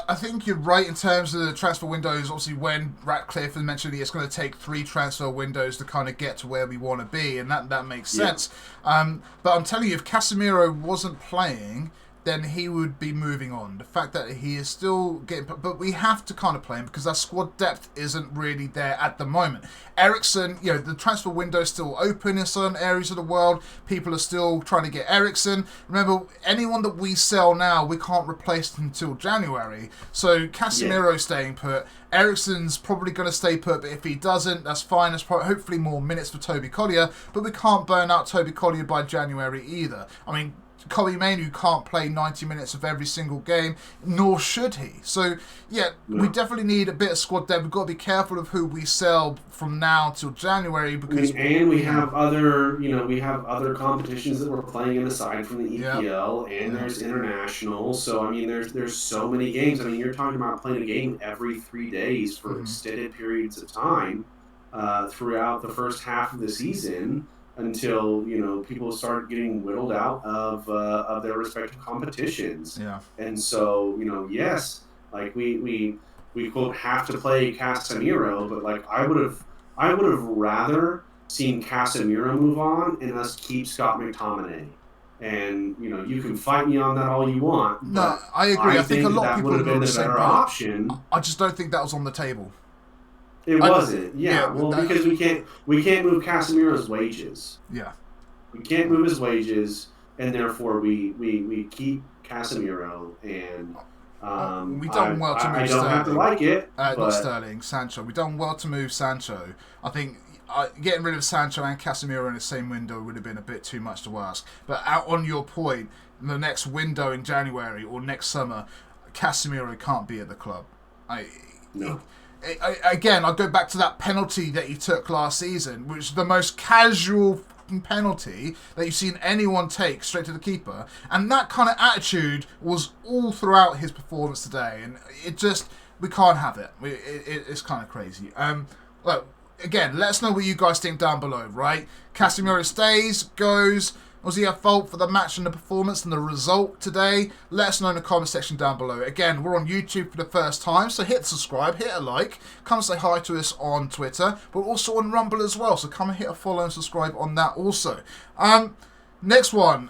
Speaker 1: I think you're right in terms of the transfer windows. Obviously, when Ratcliffe mentioned it's going to take 3 transfer windows to kind of get to where we want to be, and that makes sense. But I'm telling you, if Casemiro wasn't playing, then he would be moving on. The fact that he is still getting... But we have to kind of play him because our squad depth isn't really there at the moment. Eriksen, the transfer window is still open in certain areas of the world. People are still trying to get Eriksen. Remember, anyone that we sell now, we can't replace until January. So Casemiro's staying put. Eriksen's probably going to stay put, but if he doesn't, that's fine. That's hopefully more minutes for Toby Collier. But we can't burn out Toby Collier by January either. I mean... Kobe Mainu can't play 90 minutes of every single game, nor should he. So, yeah, we definitely need a bit of squad depth. We've got to be careful of who we sell from now till January because...
Speaker 2: we have other, we have other competitions that we're playing in aside from the EPL, and there's international. So, I mean, there's so many games. I mean, you're talking about playing a game every 3 days for extended periods of time throughout the first half of the season, until people start getting whittled out of their respective competitions.
Speaker 1: Yeah.
Speaker 2: And so yes, like we quote have to play Casemiro, but like I would have rather seen Casemiro move on and us keep Scott McTominay. And you can fight me on that all you want.
Speaker 1: No, I agree. I think a lot of people
Speaker 2: would have been the better option.
Speaker 1: I just don't think that was on the table.
Speaker 2: It wasn't. Because we can't move Casemiro's wages.
Speaker 1: Yeah.
Speaker 2: We can't move his wages, and therefore we keep Casemiro, and
Speaker 1: we done well to move Sterling.
Speaker 2: I don't have to like it.
Speaker 1: Not Sterling, Sancho. We done well to move Sancho. I think getting rid of Sancho and Casemiro in the same window would have been a bit too much to ask. But out on your point, the next window in January or next summer, Casemiro can't be at the club.
Speaker 2: No.
Speaker 1: Again, I'll go back to that penalty that he took last season, which is the most casual penalty that you've seen anyone take straight to the keeper. And that kind of attitude was all throughout his performance today. And we can't have it. It's kind of crazy. Look, again, let us know what you guys think down below, right? Casemiro stays, goes... Was he at fault for the match and the performance and the result today? Let us know in the comment section down below. Again, we're on YouTube for the first time, so hit subscribe, hit a like. Come say hi to us on Twitter, but also on Rumble as well. So come and hit a follow and subscribe on that also. Next one,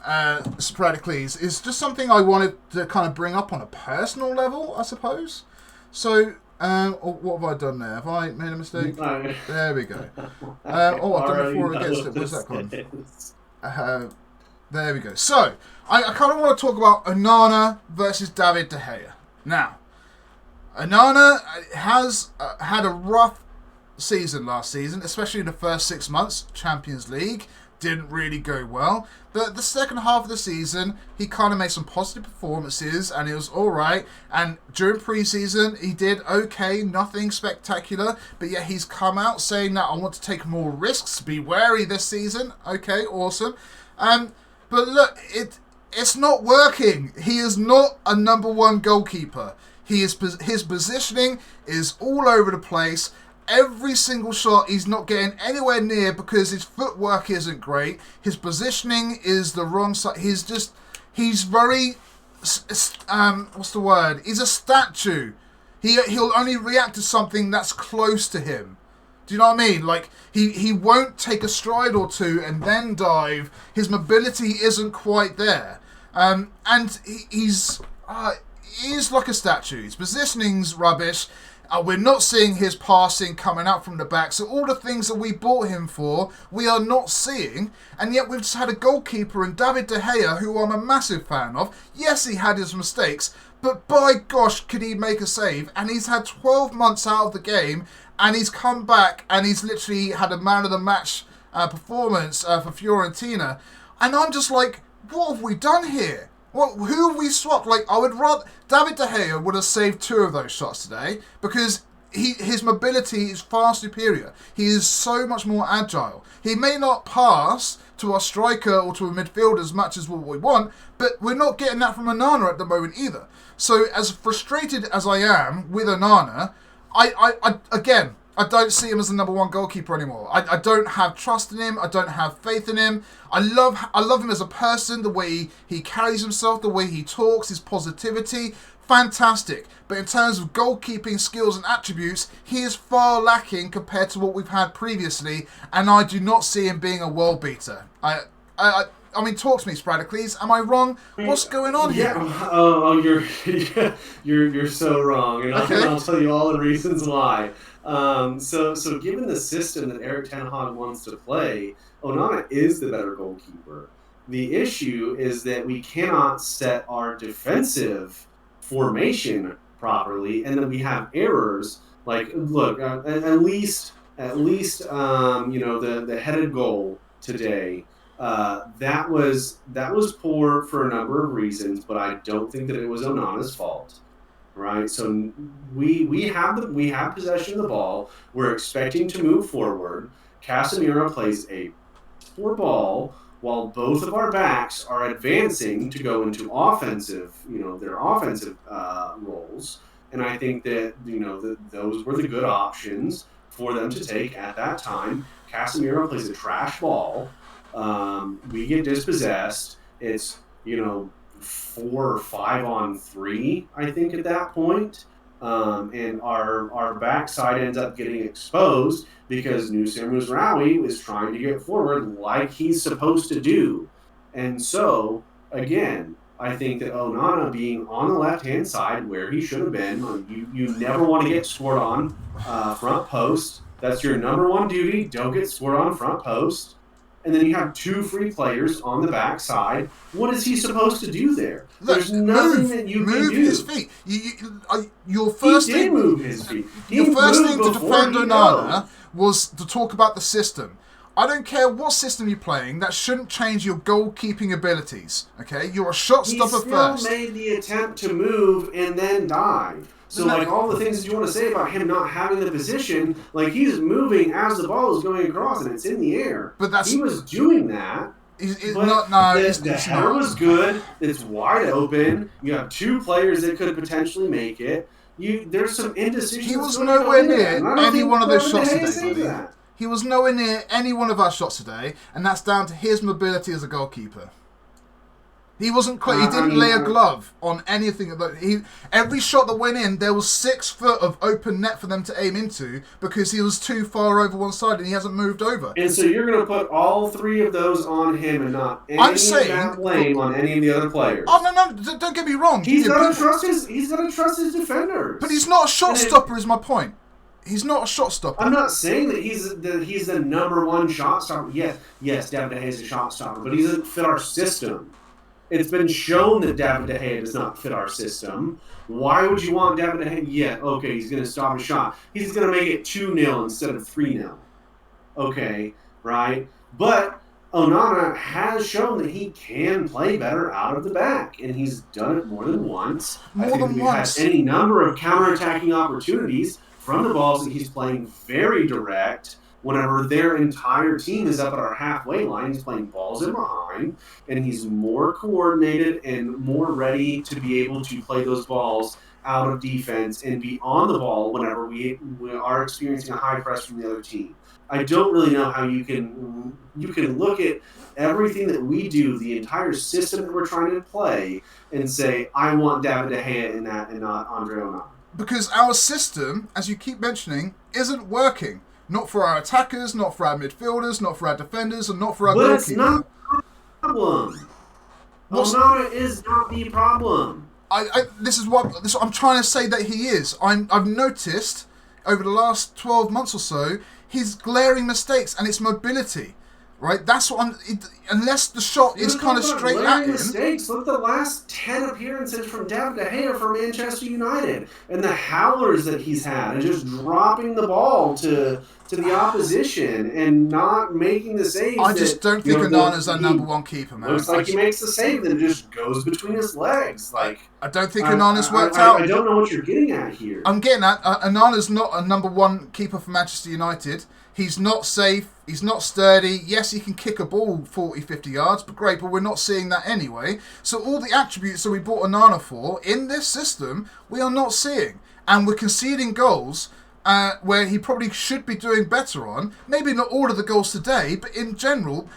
Speaker 1: sporadically, is just something I wanted to kind of bring up on a personal level, I suppose. So... what have I done there? Have I made a mistake?
Speaker 2: No.
Speaker 1: There we go. I've done before against it. Where's that gone? There we go. So, I kind of want to talk about Onana versus David De Gea. Now, Onana has had a rough season last season, especially in the first 6 months. Champions League didn't really go well. But the second half of the season, he kind of made some positive performances, and it was all right. And during pre-season, he did okay, nothing spectacular. But yet he's come out saying that I want to take more risks, be wary this season. Okay, awesome. But look, it's not working. He is not a number one goalkeeper. His positioning is all over the place. Every single shot he's not getting anywhere near because his footwork isn't great. His positioning is the wrong side. He's very, what's the word? He's a statue. He'll only react to something that's close to him. Do you know what I mean? Like, he won't take a stride or two and then dive. His mobility isn't quite there. And he's like a statue. His positioning's rubbish. We're not seeing his passing coming out from the back. So all the things that we bought him for, we are not seeing. And yet we've just had a goalkeeper in David De Gea, who I'm a massive fan of. Yes, he had his mistakes, but by gosh, could he make a save? And he's had 12 months out of the game, and he's come back, and he's literally had a man of the match performance for Fiorentina. And I'm just like, what have we done here? Well, who have we swapped? Like, I would rather... David De Gea would have saved 2 of those shots today because his mobility is far superior. He is so much more agile. He may not pass to our striker or to a midfielder as much as what we want, but we're not getting that from Onana at the moment either. So, as frustrated as I am with Onana, I don't see him as the number one goalkeeper anymore. I don't have trust in him. I don't have faith in him. I love him as a person, the way he carries himself, the way he talks, his positivity. Fantastic. But in terms of goalkeeping skills and attributes, he is far lacking compared to what we've had previously, and I do not see him being a world beater. I mean, talk to me, Sporadicles. Am I wrong? What's going on here?
Speaker 2: You're so wrong, and I'll tell you all the reasons why. So given the system that Erik ten Hag wants to play, Onana is the better goalkeeper. The issue is that we cannot set our defensive formation properly, and then we have errors. Like, look, at least the headed goal today. That was poor for a number of reasons, but I don't think that it was Onana's fault. Right, so we have possession of the ball. We're expecting to move forward. Casemiro plays a poor ball while both of our backs are advancing to go into offensive, their offensive roles. And I think that those were the good options for them to take at that time. Casemiro plays a trash ball. We get dispossessed. It's 4 or 5 on 3, I think, at that point. And our backside ends up getting exposed because Nusir Muzraoui is trying to get forward like he's supposed to do. And so, again, I think that Onana being on the left-hand side where he should have been, you never want to get scored on front post. That's your number one duty. Don't get scored on front post. And then you have 2 free players on the backside. What is he supposed to do there? There's nothing that you can do.
Speaker 1: Move his feet. Your first
Speaker 2: he did move his feet.
Speaker 1: Your first thing to defend Onana was to talk about the system. I don't care what system you're playing. That shouldn't change your goalkeeping abilities. Okay, you're a shot stopper first.
Speaker 2: He still made the attempt to move and then dive. So, all the things that you want to say about him not having the position, he's moving as the ball is going across and it's in the air.
Speaker 1: But
Speaker 2: he was doing that. The header was good. It's wide open. You have 2 players that could potentially make it. There's some indecision.
Speaker 1: He was nowhere near any one of those shots today, buddy. He was nowhere near any one of our shots today, and that's down to his mobility as a goalkeeper. He wasn't. He didn't lay a glove on anything. Every shot that went in, there was 6 foot of open net for them to aim into because he was too far over one side and he hasn't moved over.
Speaker 2: And so you're going to put all 3 of those on him and not any of that blame on any of the other players.
Speaker 1: Oh no! Don't get me wrong.
Speaker 2: He's got to trust his defenders.
Speaker 1: But he's not a shot stopper. Is my point. He's not a shot stopper.
Speaker 2: I'm not saying that he's the number 1 shot stopper. Yes, David De Gea is a shot stopper, but he doesn't fit our system. It's been shown that David De Gea does not fit our system. Why would you want David De Gea? Yeah, okay, he's going to stop a shot. He's going to make it 2-0 instead of 3-0. Okay, right? But Onana has shown that he can play better out of the back, and he's done it more than once. I think we've had any number of counterattacking opportunities from the balls that he's playing very direct. Whenever their entire team is up at our halfway line, he's playing balls in behind, and he's more coordinated and more ready to be able to play those balls out of defense and be on the ball whenever we are experiencing a high press from the other team. I don't really know how you can look at everything that we do, the entire system that we're trying to play, and say, I want David De Gea in that and not Andre Onana.
Speaker 1: Because our system, as you keep mentioning, isn't working. Not for our attackers, not for our midfielders, not for our defenders, and not for our goalkeeper.
Speaker 2: But it's not the problem. Onana is not the problem.
Speaker 1: This is what I'm trying to say that he is. I've noticed over the last 12 months or so his glaring mistakes and its mobility. Right, that's what unless the shot is kind of straight at him.
Speaker 2: Mistakes. Look at the last 10 appearances from David De Gea for Manchester United and the howlers that he's had, and just dropping the ball to the opposition and not making the saves.
Speaker 1: I just don't think Onana's our number 1 keeper, man.
Speaker 2: Looks like he makes the save, then it just goes between his legs.
Speaker 1: I don't think Onana's worked out.
Speaker 2: I don't know what you're getting at here.
Speaker 1: I'm getting at Onana's not a number 1 keeper for Manchester United. He's not safe. He's not sturdy. Yes, he can kick a ball 40, 50 yards, but great, but we're not seeing that anyway. So all the attributes that we bought Onana for in this system, we are not seeing. And we're conceding goals where he probably should be doing better on. Maybe not all of the goals today, but in general,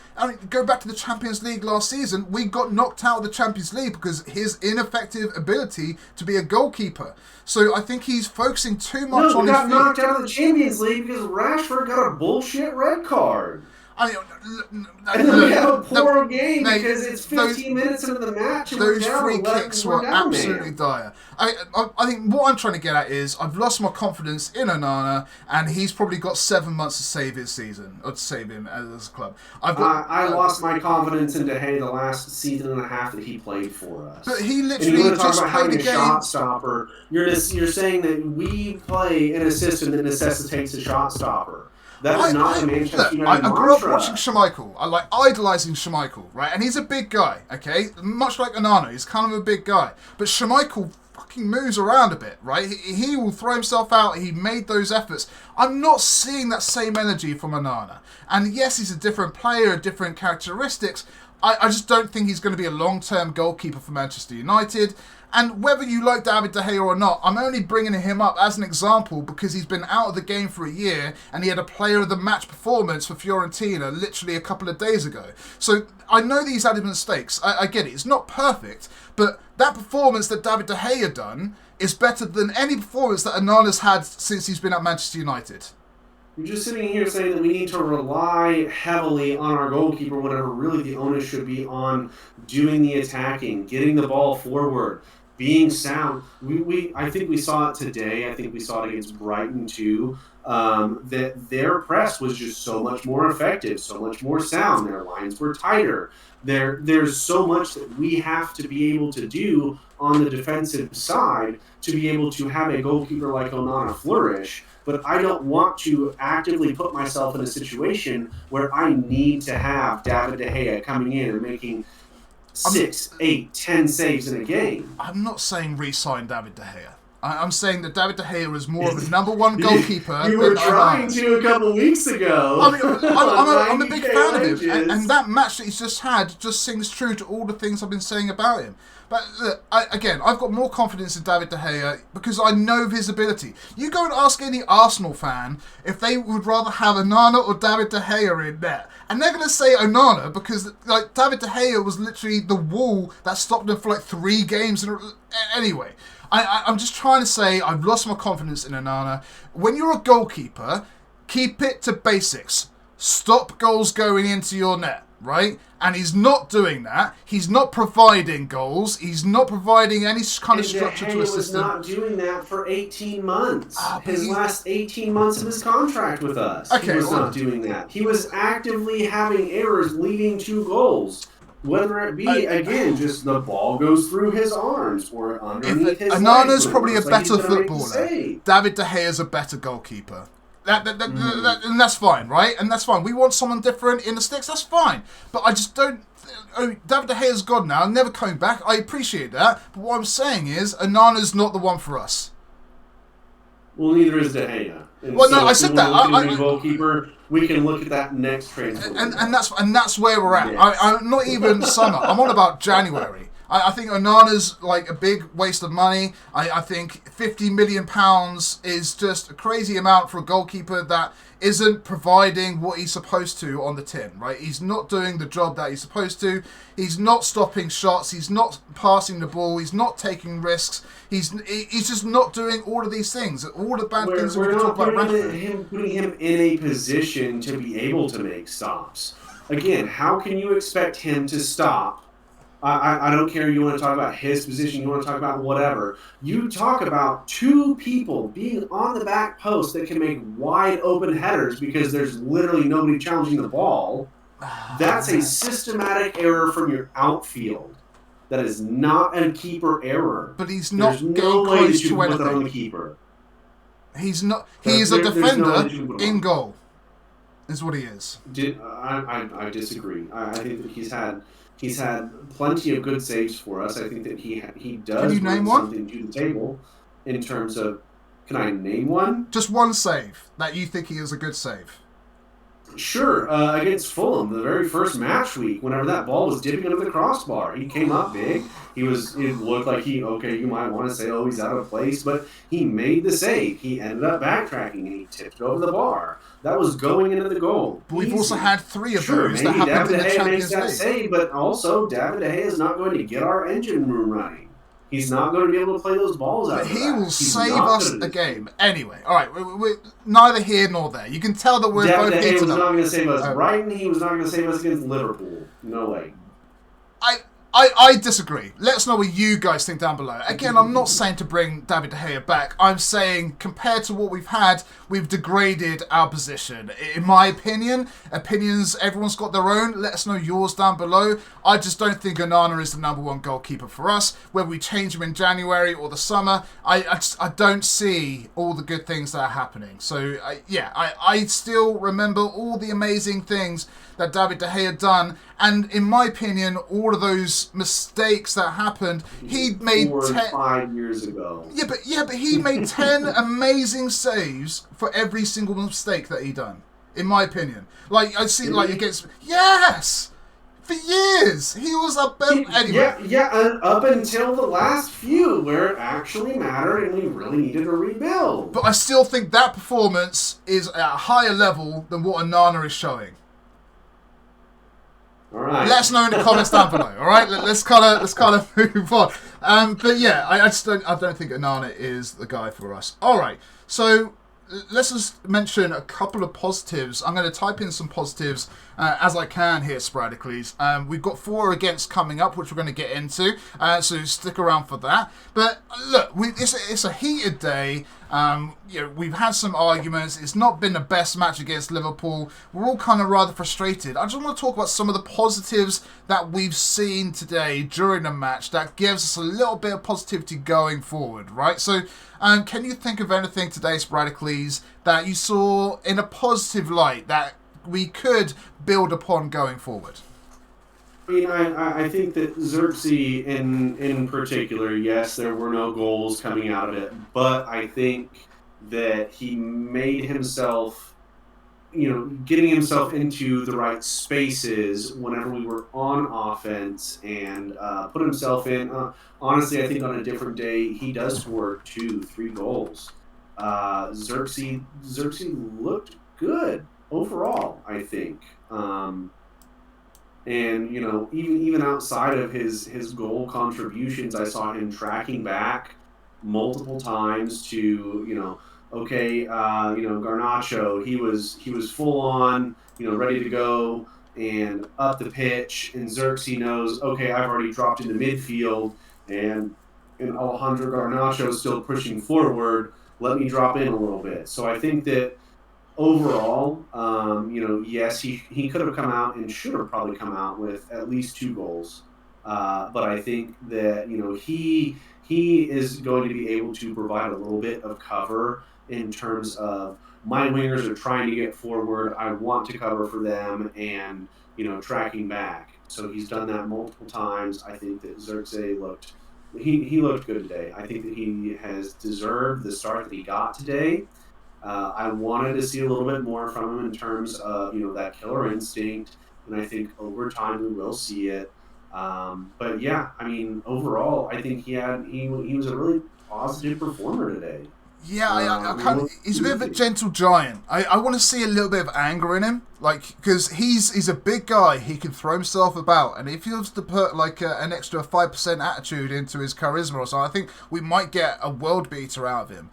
Speaker 1: go back to the Champions League last season, we got knocked out of the Champions League because his ineffective ability to be a goalkeeper. So I think he's focusing too much on his
Speaker 2: feet. We got knocked out of the Champions League because Rashford got a bullshit red card. And then we have a poor game because it's 15 minutes into the match. And
Speaker 1: those free kicks were absolutely dire. I think what I'm trying to get at is I've lost my confidence in Onana, and he's probably got 7 months to save his season, or to save him as a club.
Speaker 2: I lost my confidence in De Gea the last season and a half that he played for us.
Speaker 1: But he literally just played a game.
Speaker 2: Shot stopper. You're saying that we play in a system that necessitates a shot stopper. That is not the Manchester United
Speaker 1: I grew up
Speaker 2: mantra.
Speaker 1: watching Schmeichel. I like idolising Schmeichel, right? And he's a big guy, okay? Much like Onana, he's kind of a big guy. But Schmeichel fucking moves around a bit, right? He will throw himself out. He made those efforts. I'm not seeing that same energy from Onana. And yes, he's a different player, different characteristics. I just don't think he's going to be a long-term goalkeeper for Manchester United. And whether you like David De Gea or not, I'm only bringing him up as an example because he's been out of the game for a year and he had a player of the match performance for Fiorentina literally a couple of days ago. So I know these added mistakes. I get it. It's not perfect, but that performance that David De Gea done is better than any performance that Onana's had since he's been at Manchester United.
Speaker 2: You're just sitting here saying that we need to rely heavily on our goalkeeper whenever really the onus should be on doing the attacking, getting the ball forward, being sound. I think we saw it today. I think we saw it against Brighton too. That their press was just so much more effective, so much more sound. Their lines were tighter. There's so much that we have to be able to do on the defensive side to be able to have a goalkeeper like Onana flourish. But I don't want to actively put myself in a situation where I need to have David De Gea coming in and making 6, 8, 10 saves in a game.
Speaker 1: I'm not saying re-sign David De Gea. I'm saying that David De Gea is more of a number one goalkeeper.
Speaker 2: You were trying to a couple of weeks ago.
Speaker 1: I mean, I'm a big fan of him. And that match that he's just had just sings true to all the things I've been saying about him. But look, I've got more confidence in David De Gea because I know of his ability. You go and ask any Arsenal fan if they would rather have Onana or David De Gea in there. And they're going to say Onana because like David De Gea was literally the wall that stopped them for like 3 games. Anyway, I'm just trying to say I've lost my confidence in Onana. When you're a goalkeeper, keep it to basics. Stop goals going into your net, right? And he's not doing that. He's not providing goals. He's not providing any kind of structure to a system.
Speaker 2: He was not doing that for 18 months. His last 18 months of his contract with us.
Speaker 1: Okay,
Speaker 2: he was not doing that. He was actively having errors leading to goals. Whether it be, again, just the ball goes through his arms or underneath his legs.
Speaker 1: Onana's probably a better footballer. David De Gea is a better goalkeeper. And that's fine, right? And that's fine. We want someone different in the sticks. That's fine. But I just don't... David De Gea's gone now. Never coming back. I appreciate that. But what I'm saying is, Onana's not the one for us.
Speaker 2: Well, neither is De Gea.
Speaker 1: Well, no, I said that.
Speaker 2: Goalkeeper, we can look at that next transfer.
Speaker 1: And that's where we're at.
Speaker 2: Yes.
Speaker 1: I'm not even summer. I'm on about January. I think Onana's like a big waste of money. I think £50 million is just a crazy amount for a goalkeeper that isn't providing what he's supposed to on the tin, right? He's not doing the job that he's supposed to. He's not stopping shots. He's not passing the ball. He's not taking risks. He's just not doing all of these things. All the bad things that we talk about.
Speaker 2: Putting him in a position to be able to make stops. Again, how can you expect him to stop? I don't care if you want to talk about his position, you want to talk about whatever. You talk about 2 people being on the back post that can make wide open headers because there's literally nobody challenging the ball. That's a systematic error from your outfield. That is not a keeper error.
Speaker 1: But he's not
Speaker 2: getting close to anything. Put that on the keeper.
Speaker 1: He's not. He is a defender in goal. Is what he is.
Speaker 2: I disagree. I think that he's had plenty of good saves for us. I think that he does
Speaker 1: Can you name one?
Speaker 2: Something to the table in terms of. Can I name one?
Speaker 1: Just one save that you think he is a good save.
Speaker 2: Sure, against Fulham, the very first match week, whenever that ball was dipping under the crossbar, he came up big. It looked like you might want to say, he's out of place, but he made the save. He ended up backtracking and he tipped over the bar. That was going into the goal.
Speaker 1: But we've also had 3 of
Speaker 2: sure,
Speaker 1: those that happened in the Champions League.
Speaker 2: Save, but also David De Gea is not going to get our engine room running. He's not going to be able to play those balls out.
Speaker 1: But he will save us a game. Anyway, all right, we're neither here nor there. You can tell that we're both here
Speaker 2: tonight. He was not going to save us Brighton. He was not going to save us against Liverpool. No way.
Speaker 1: I disagree. Let us know what you guys think down below. Again, I'm not saying to bring David De Gea back. I'm saying compared to what we've had, we've degraded our position. In my opinion, opinions, everyone's got their own. Let us know yours down below. I just don't think Onana is the #1 goalkeeper for us. Whether we change him in January or the summer, I don't see all the good things that are happening. So, I still remember all the amazing things that David De Gea done, and in my opinion, all of those mistakes that happened, he made
Speaker 2: 5 years ago.
Speaker 1: Yeah, but he made 10 amazing saves for every single mistake that he done. In my opinion, like I see, like against for years he was up anyway.
Speaker 2: Yeah, up until the last few where it actually mattered and we really needed to rebuild.
Speaker 1: But I still think that performance is at a higher level than what Onana is showing.
Speaker 2: All right.
Speaker 1: Let us know in the comments down below. All right, let's kind of move on. But yeah, I don't think Onana is the guy for us. All right, so let's just mention a couple of positives. I'm going to type in some positives as I can here sporadically. We've got 4 against coming up, which we're going to get into. So stick around for that. But look, it's a heated day. We've had some arguments. It's not been the best match against Liverpool. We're all kind of rather frustrated. I just want to talk about some of the positives that we've seen today during the match that gives us a little bit of positivity going forward, right? So, can you think of anything today, Sporadicles, that you saw in a positive light that we could build upon going forward?
Speaker 2: I mean, I think that Xerxes in particular, yes, there were no goals coming out of it, but I think that he made himself, getting himself into the right spaces whenever we were on offense and put himself in. Honestly, I think on a different day, he does score 2-3 goals. Xerxes looked good overall, I think. And, even outside of his goal contributions, I saw him tracking back multiple times to, Garnacho, he was full on, ready to go and up the pitch. And Xerxes knows, okay, I've already dropped into midfield and Alejandro Garnacho is still pushing forward. Let me drop in a little bit. So I think that overall, yes, he could have come out and should have probably come out with at least 2 goals. But I think that, he is going to be able to provide a little bit of cover in terms of my wingers are trying to get forward. I want to cover for them and, tracking back. So he's done that multiple times. I think that Xerxes looked good today. I think that he has deserved the start that he got today. I wanted to see a little bit more from him in terms of, that killer instinct, and I think over time we will see it. But yeah, I mean, overall, I think he was a really positive performer today.
Speaker 1: Yeah, he's a bit of a gentle giant. I want to see a little bit of anger in him, because he's a big guy. He can throw himself about, and if he was to put an extra 5% attitude into his charisma or something, I think we might get a world beater out of him.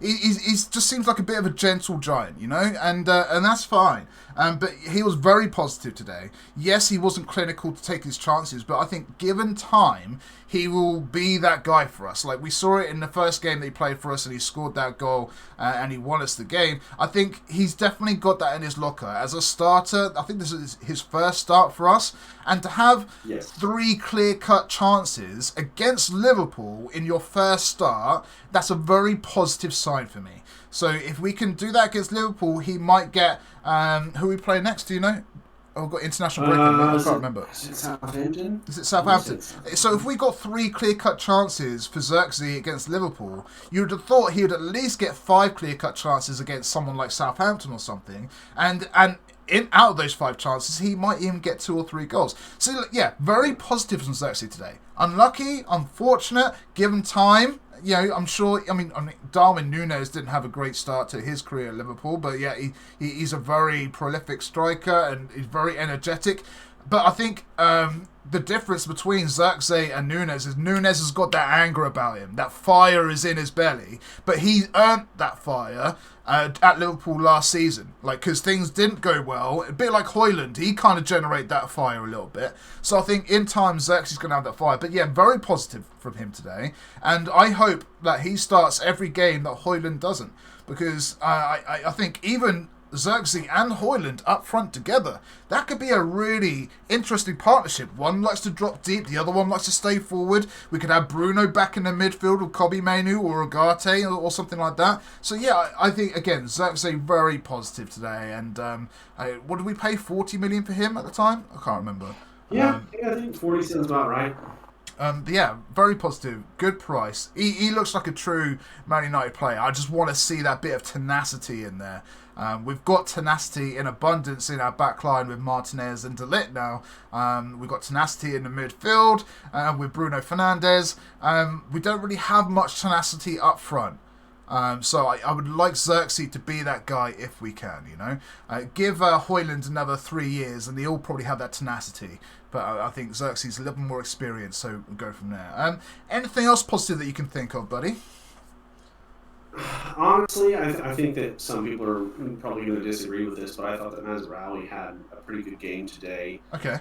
Speaker 1: He just seems like a bit of a gentle giant, and that's fine. But he was very positive today. Yes, he wasn't clinical to take his chances, but I think given time, he will be that guy for us. Like we saw it in the first game that he played for us, and he scored that goal, and he won us the game. I think he's definitely got that in his locker. As a starter, I think this is his first start for us, and to have 3 clear-cut chances against Liverpool in your first start, that's a very positive sign for me. So if we can do that against Liverpool, he might get... who we play next, do you know? Oh, we've got international break. I can't remember.
Speaker 2: Is it Southampton?
Speaker 1: Is it Southampton? So if we got 3 clear-cut chances for Xerxes against Liverpool, you would have thought he would at least get 5 clear-cut chances against someone like Southampton or something. And out of those 5 chances, he might even get 2 or 3 goals. So yeah, very positive from Xerxes today. Unlucky, unfortunate, given time. I'm sure. I mean, Darwin Núñez didn't have a great start to his career at Liverpool, but yeah, he's a very prolific striker and he's very energetic. But I think the difference between Xerxes and Nunes is Nunes has got that anger about him. That fire is in his belly. But he earned that fire at Liverpool last season. Like, because things didn't go well. A bit like Højlund. He kind of generated that fire a little bit. So I think in time Xerxes is going to have that fire. But yeah, very positive from him today. And I hope that he starts every game that Højlund doesn't. Because I think even Xerxes and Højlund up front together, that could be a really interesting partnership. One likes to drop deep, the other one likes to stay forward. We could have Bruno back in the midfield with Kobbie Mainoo or Ugarte or something like that. So yeah, I think, again, Xerxes very positive today. And what did we pay, 40 million for him at the time? I can't remember.
Speaker 2: Yeah, I think 40 sounds about right.
Speaker 1: But yeah, very positive, good price. He looks like a true Man United player. I just want to see that bit of tenacity in there. We've got tenacity in abundance in our back line with Martinez and De Ligt now. We've got tenacity in the midfield with Bruno Fernandes. We don't really have much tenacity up front. So I would like Xerxes to be that guy if we can, you know. Give Højlund another 3 years and he'll probably have that tenacity. But I think Xerxes is a little more experienced, so we'll go from there. Anything else positive that you can think of, buddy?
Speaker 2: Honestly, I think that some people are probably going to disagree with this, but I thought that Mazraoui had a pretty good game today.
Speaker 1: Okay.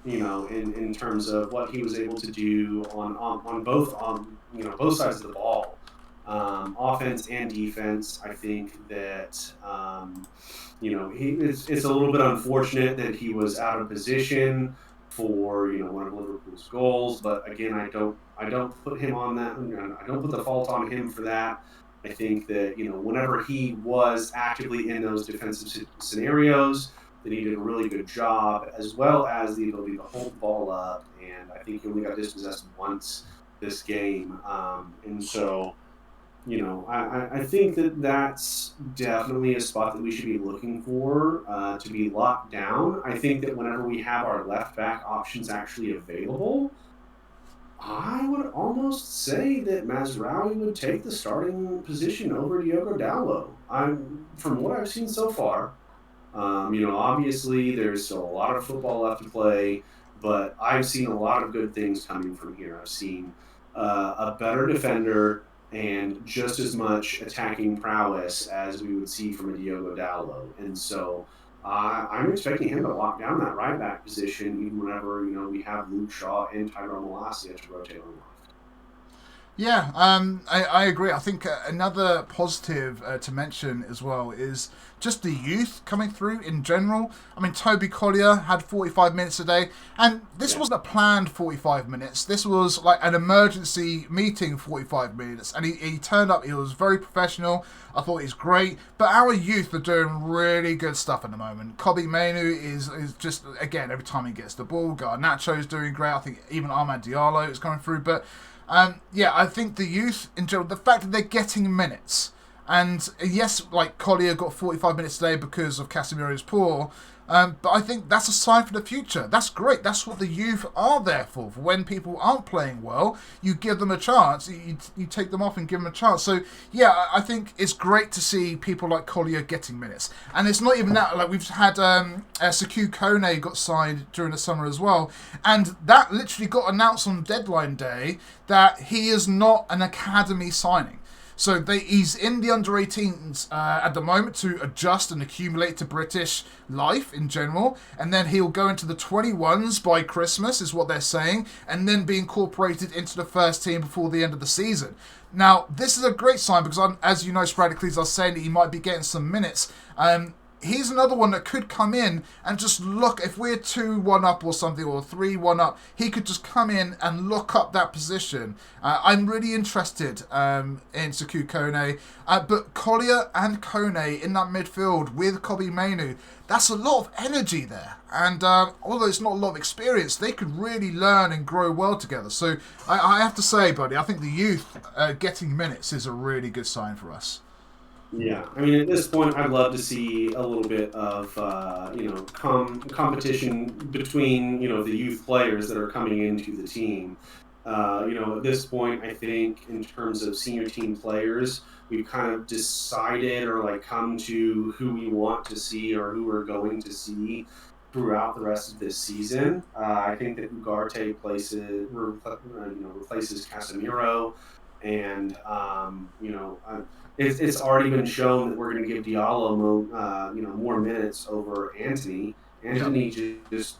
Speaker 2: In terms of what he was able to do on both both sides of the ball, offense and defense. I think that it's a little bit unfortunate that he was out of position for one of Liverpool's goals, but again, I don't put him on that. I don't put the fault on him for that. I think that whenever he was actively in those defensive scenarios, that he did a really good job, as well as the ability to hold the ball up. And I think he only got dispossessed once this game, and so. I think that that's definitely a spot that we should be looking for to be locked down. I think that whenever we have our left back options actually available, I would almost say that Mazraoui would take the starting position over Diogo Dalot. From what I've seen so far, obviously there's still a lot of football left to play, but I've seen a lot of good things coming from here. I've seen a better defender and just as much attacking prowess as we would see from a Diogo Dalot. And so I'm expecting him to lock down that right back position even whenever, we have Luke Shaw and Tyrone Malacia to rotate on left.
Speaker 1: Yeah, I agree. I think another positive to mention as well is just the youth coming through in general. I mean, Toby Collier had 45 minutes a day, and this wasn't a planned 45 minutes. This was like an emergency meeting 45 minutes, and he turned up. He was very professional. I thought he's great. But our youth are doing really good stuff at the moment. Kobbie Mainoo is just, again, every time he gets the ball, Garnacho's doing great. I think even Amad Diallo is coming through, but I think the youth in general, the fact that they're getting minutes, and yes, like Collier got 45 minutes today because of Casemiro's poor, but I think that's a sign for the future. That's great. That's what the youth are there for. For when people aren't playing well, you give them a chance. You take them off and give them a chance. So yeah, I think it's great to see people like Collier getting minutes. And it's not even that. Like we've had Sekou Kone got signed during the summer as well, and that literally got announced on deadline day that he is not an academy signing. So he's in the under-18s at the moment to adjust and accumulate to British life in general. And then he'll go into the 21s by Christmas, is what they're saying. And then be incorporated into the first team before the end of the season. Now, this is a great sign because, as you know, sporadically, as I was saying, that he might be getting some minutes. He's another one that could come in and just look, if we're 2-1 up or something, or 3-1 up, he could just come in and look up that position. I'm really interested in Sekou Kone. But Collier and Kone in that midfield with Kobbie Mainoo, that's a lot of energy there. And although it's not a lot of experience, they could really learn and grow well together. So I have to say, buddy, I think the youth getting minutes is a really good sign for us.
Speaker 2: Yeah, I mean, at this point, I'd love to see a little bit of, competition between, the youth players that are coming into the team. At this point, I think in terms of senior team players, we've kind of decided or come to who we want to see or who we're going to see. throughout the rest of this season. I think that Ugarte replaces Casemiro, and it's already been shown that we're going to give Diallo more minutes over Anthony. Anthony just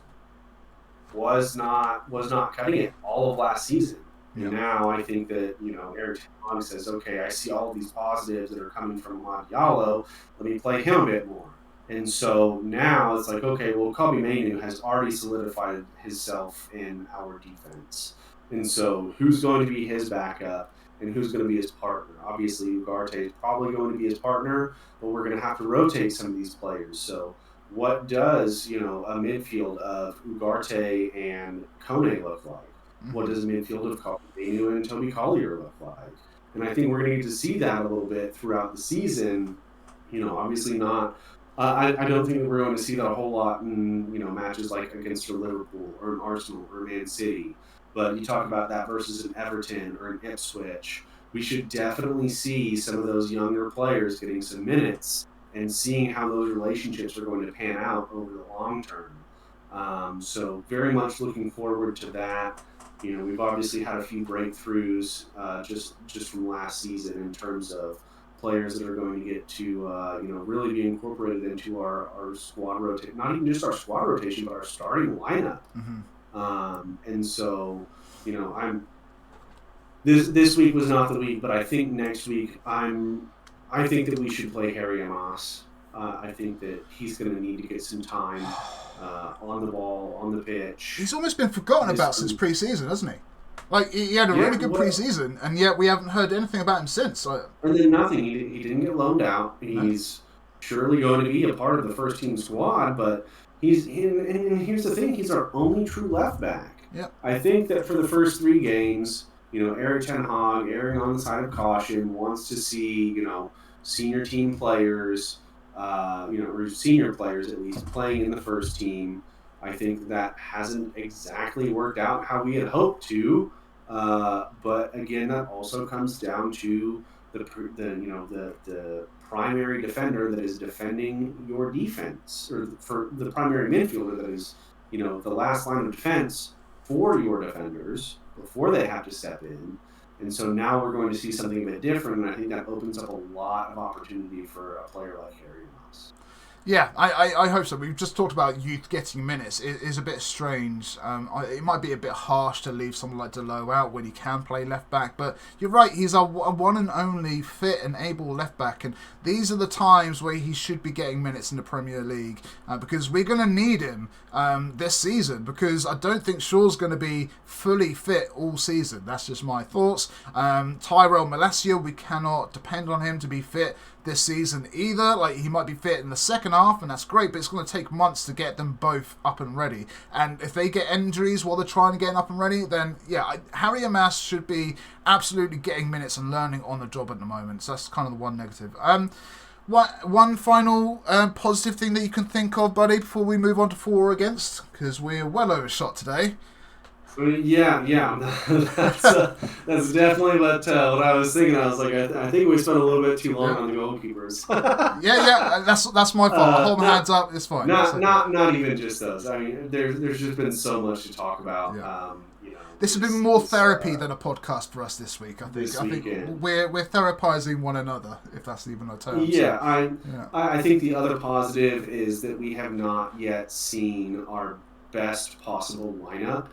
Speaker 2: was not cutting it all of last season. And now I think that, Erik ten Hag says, okay, I see all these positives that are coming from Diallo. Let me play him a bit more. And so now it's like, okay, well, Kobbie Mainoo has already solidified himself in our defense. And so who's going to be his backup and who's going to be his partner? Obviously, Ugarte is probably going to be his partner, but we're going to have to rotate some of these players. So what does, a midfield of Ugarte and Kone look like? What does a midfield of Kobbie Mainoo and Toby Collier look like? And I think we're going to need to see that a little bit throughout the season. Obviously not. I don't think that we're going to see that a whole lot in, matches like against a Liverpool or an Arsenal or Man City. But you talk about that versus an Everton or an Ipswich. We should definitely see some of those younger players getting some minutes and seeing how those relationships are going to pan out over the long term. So very much looking forward to that. We've obviously had a few breakthroughs just from last season in terms of players that are going to get to really be incorporated into our squad rotation. Not even just our squad rotation, but our starting lineup. And so, this week was not the week, but I think next week I think that we should play Harry Amos. I think that he's going to need to get some time on the ball, on the pitch.
Speaker 1: He's almost been forgotten about since pre-season, hasn't he? Like, he had a really good pre-season, and yet we haven't heard anything about him since.
Speaker 2: And then nothing. He didn't get loaned out. He's surely going to be a part of the first-team squad, but and here's the thing, he's our only true left back.
Speaker 1: Yep.
Speaker 2: I think that for the first 3 games, Erik ten Hag, erring on the side of caution, wants to see, senior team players, or senior players at least, playing in the first team. I think that hasn't exactly worked out how we had hoped to. But again, that also comes down to the primary defender that is defending your defense, or for the primary midfielder that is, the last line of defense for your defenders before they have to step in. And so now we're going to see something a bit different, and I think that opens up a lot of opportunity for a player like Harry Moss.
Speaker 1: Yeah, I hope so. We've just talked about youth getting minutes. It is a bit strange. It might be a bit harsh to leave someone like Delo out when he can play left back, but you're right, he's our one and only fit and able left back, and these are the times where he should be getting minutes in the Premier League, because we're going to need him this season, because I don't think Shaw's going to be fully fit all season. That's just my thoughts. Tyrell Malacia, we cannot depend on him to be fit this season either. Like, he might be fit in the second half, and that's great, but it's going to take months to get them both up and ready. And if they get injuries while they're trying to get up and ready, then Harry Amas should be absolutely getting minutes and learning on the job at the moment. So that's kind of the one negative. One final positive thing that you can think of, buddy, before we move on to for or against, because we're well overshot today.
Speaker 2: Yeah, that's definitely what I was thinking. I was like, I think we spent a little bit too long on the goalkeepers.
Speaker 1: That's my fault. I hold my hands up. It's fine.
Speaker 2: Not even just those. I mean, there's just been so much to talk about.
Speaker 1: Yeah. This has been more therapy than a podcast for us this week. I think we're therapizing one another, if that's even a term.
Speaker 2: I think the other positive is that we have not yet seen our best possible lineup.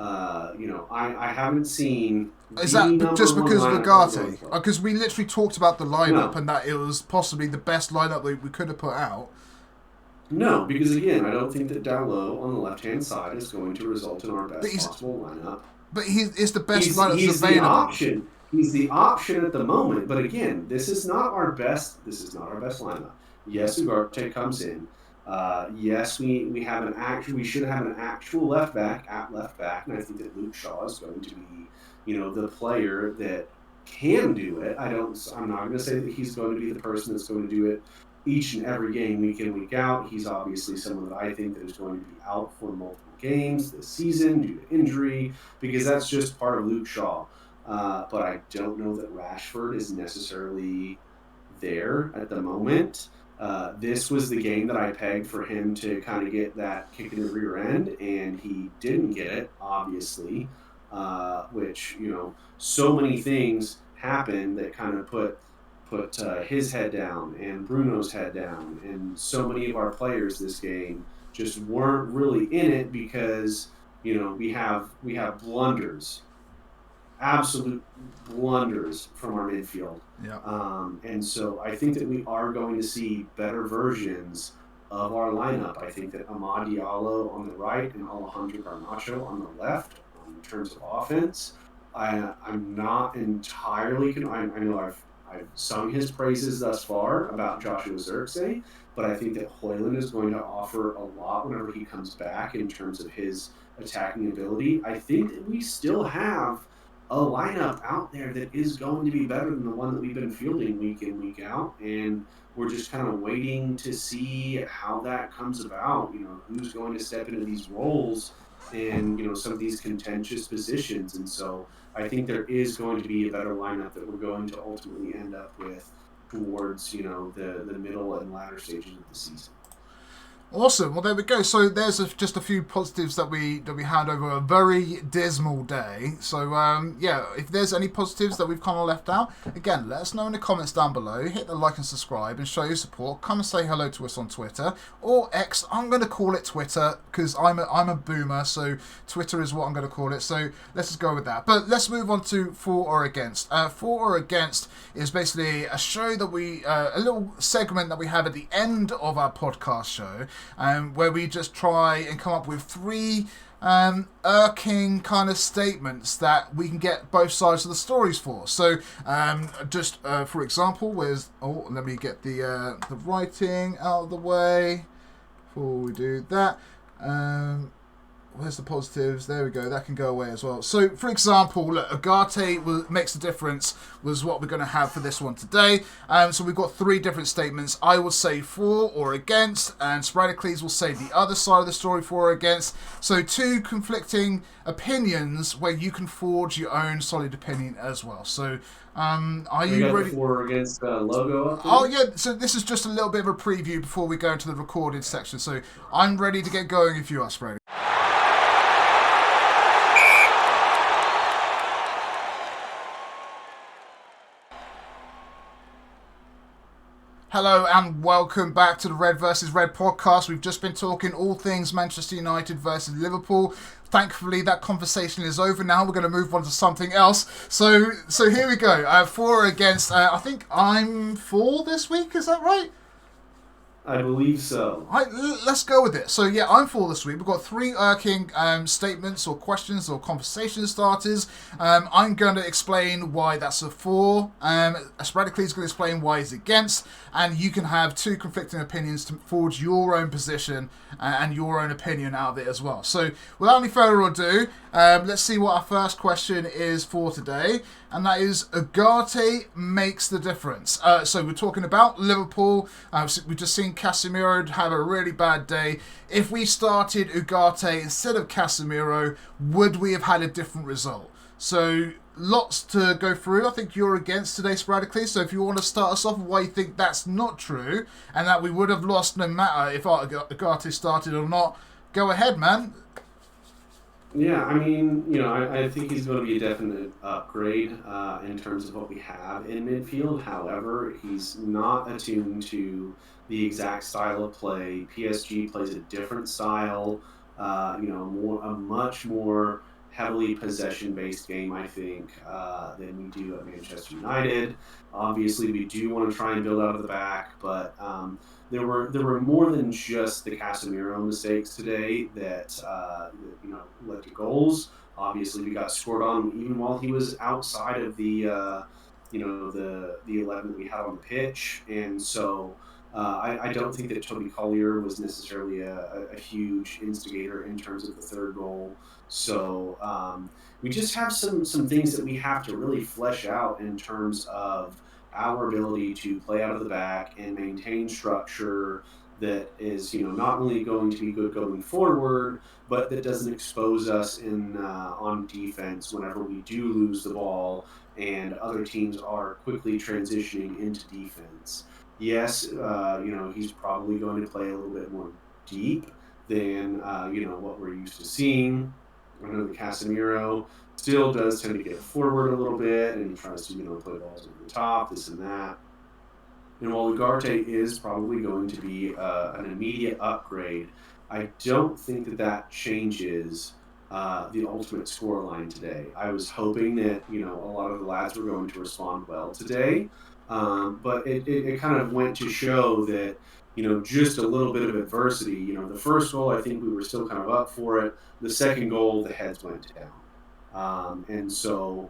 Speaker 2: I haven't seen.
Speaker 1: Is that just because of Ugarte? Because we literally talked about the lineup and that it was possibly the best lineup that we could have put out.
Speaker 2: No, because again, I don't think that Dalot on the left-hand side is going to result in our best possible lineup.
Speaker 1: But it's the best lineup that's available.
Speaker 2: The option. He's the option at the moment. But again, this is not our best. This is not our best lineup. Yes, Ugarte comes in. Yes, we have we should have an actual left back, and I think that Luke Shaw is going to be, the player that can do it. I'm not going to say that he's going to be the person that's going to do it each and every game, week in, week out. He's obviously someone that I think that is going to be out for multiple games this season due to injury, because that's just part of Luke Shaw. But I don't know that Rashford is necessarily there at the moment. This was the game that I pegged for him to kind of get that kick in the rear end, and he didn't get it, obviously, which, so many things happened that kind of put his head down and Bruno's head down, and so many of our players this game just weren't really in it because we have blunders, absolute blunders from our midfield.
Speaker 1: Yeah.
Speaker 2: And so I think that we are going to see better versions of our lineup. I think that Amad Diallo on the right and Alejandro Garnacho on the left, in terms of offense. I'm not entirely. I know I've sung his praises thus far about Joshua Zirkzee, but I think that Hoyland is going to offer a lot whenever he comes back in terms of his attacking ability. I think that we still have a lineup out there that is going to be better than the one that we've been fielding week in, week out. And we're just kind of waiting to see how that comes about, who's going to step into these roles and, some of these contentious positions. And so I think there is going to be a better lineup that we're going to ultimately end up with towards, the middle and latter stages of the season.
Speaker 1: Awesome. Well, there we go. So there's just a few positives that we had over a very dismal day. So if there's any positives that we've kind of left out, again, let us know in the comments down below. Hit the like and subscribe and show your support. Come and say hello to us on Twitter or X. I'm going to call it Twitter because I'm a boomer, so Twitter is what I'm going to call it. So let's just go with that. But let's move on to For or Against. For or Against is basically a show that a little segment that we have at the end of our podcast show. Where we just try and come up with three irking kind of statements that we can get both sides of the stories for. So, for example, let me get the writing out of the way before we do that. Where's the positives? There we go. That can go away as well. So, for example, look, Ugarte makes a difference was what we're going to have for this one today. So we've got three different statements. I will say for or against, and Sporadicles will say the other side of the story for or against. So two conflicting opinions where you can forge your own solid opinion as well. So are you ready?
Speaker 2: The for or against logo up there?
Speaker 1: Oh yeah, so this is just a little bit of a preview before we go into the recorded section. So I'm ready to get going if you are, Sporadicles. Hello and welcome back to the Red vs. Red podcast. We've just been talking all things Manchester United versus Liverpool. Thankfully, that conversation is over now. We're going to move on to something else. So here we go. For or against, I think I'm for this week. Is that right?
Speaker 2: I believe so.
Speaker 1: Let's go with it. So yeah, I'm for this week. We've got three irking statements or questions or conversation starters. I'm going to explain why that's a for. Sporadically is going to explain why it's against. And you can have two conflicting opinions to forge your own position and your own opinion out of it as well. So without any further ado, let's see what our first question is for today. And that is, Ugarte makes the difference. So we're talking about Liverpool. We've just seen Casemiro have a really bad day. If we started Ugarte instead of Casemiro, would we have had a different result? So lots to go through. I think you're against today, Sporadically. So if you want to start us off with why you think that's not true and that we would have lost no matter if Ugarte started or not, go ahead, man.
Speaker 2: Yeah, I mean, I think he's going to be a definite upgrade in terms of what we have in midfield. However, he's not attuned to the exact style of play. PSG plays a different style, a much more heavily possession-based game, I think, than we do at Manchester United. Obviously, we do want to try and build out of the back, but there were more than just the Casemiro mistakes today that led to goals. Obviously, we got scored on even while he was outside of the 11 that we had on the pitch, and so I don't think that Toby Collier was necessarily a huge instigator in terms of the third goal. So we just have some things that we have to really flesh out in terms of our ability to play out of the back and maintain structure that is, not only going to be good going forward, but that doesn't expose us on defense whenever we do lose the ball and other teams are quickly transitioning into defense. Yes, he's probably going to play a little bit more deep than what we're used to seeing. I know that Casemiro still does tend to get forward a little bit, and he tries to play balls over the top, this and that. And while Ugarte is probably going to be an immediate upgrade, I don't think that that changes the ultimate score line today. I was hoping that a lot of the lads were going to respond well today, but it kind of went to show that just a little bit of adversity. The first goal, I think we were still kind of up for it. The second goal, the heads went down, and so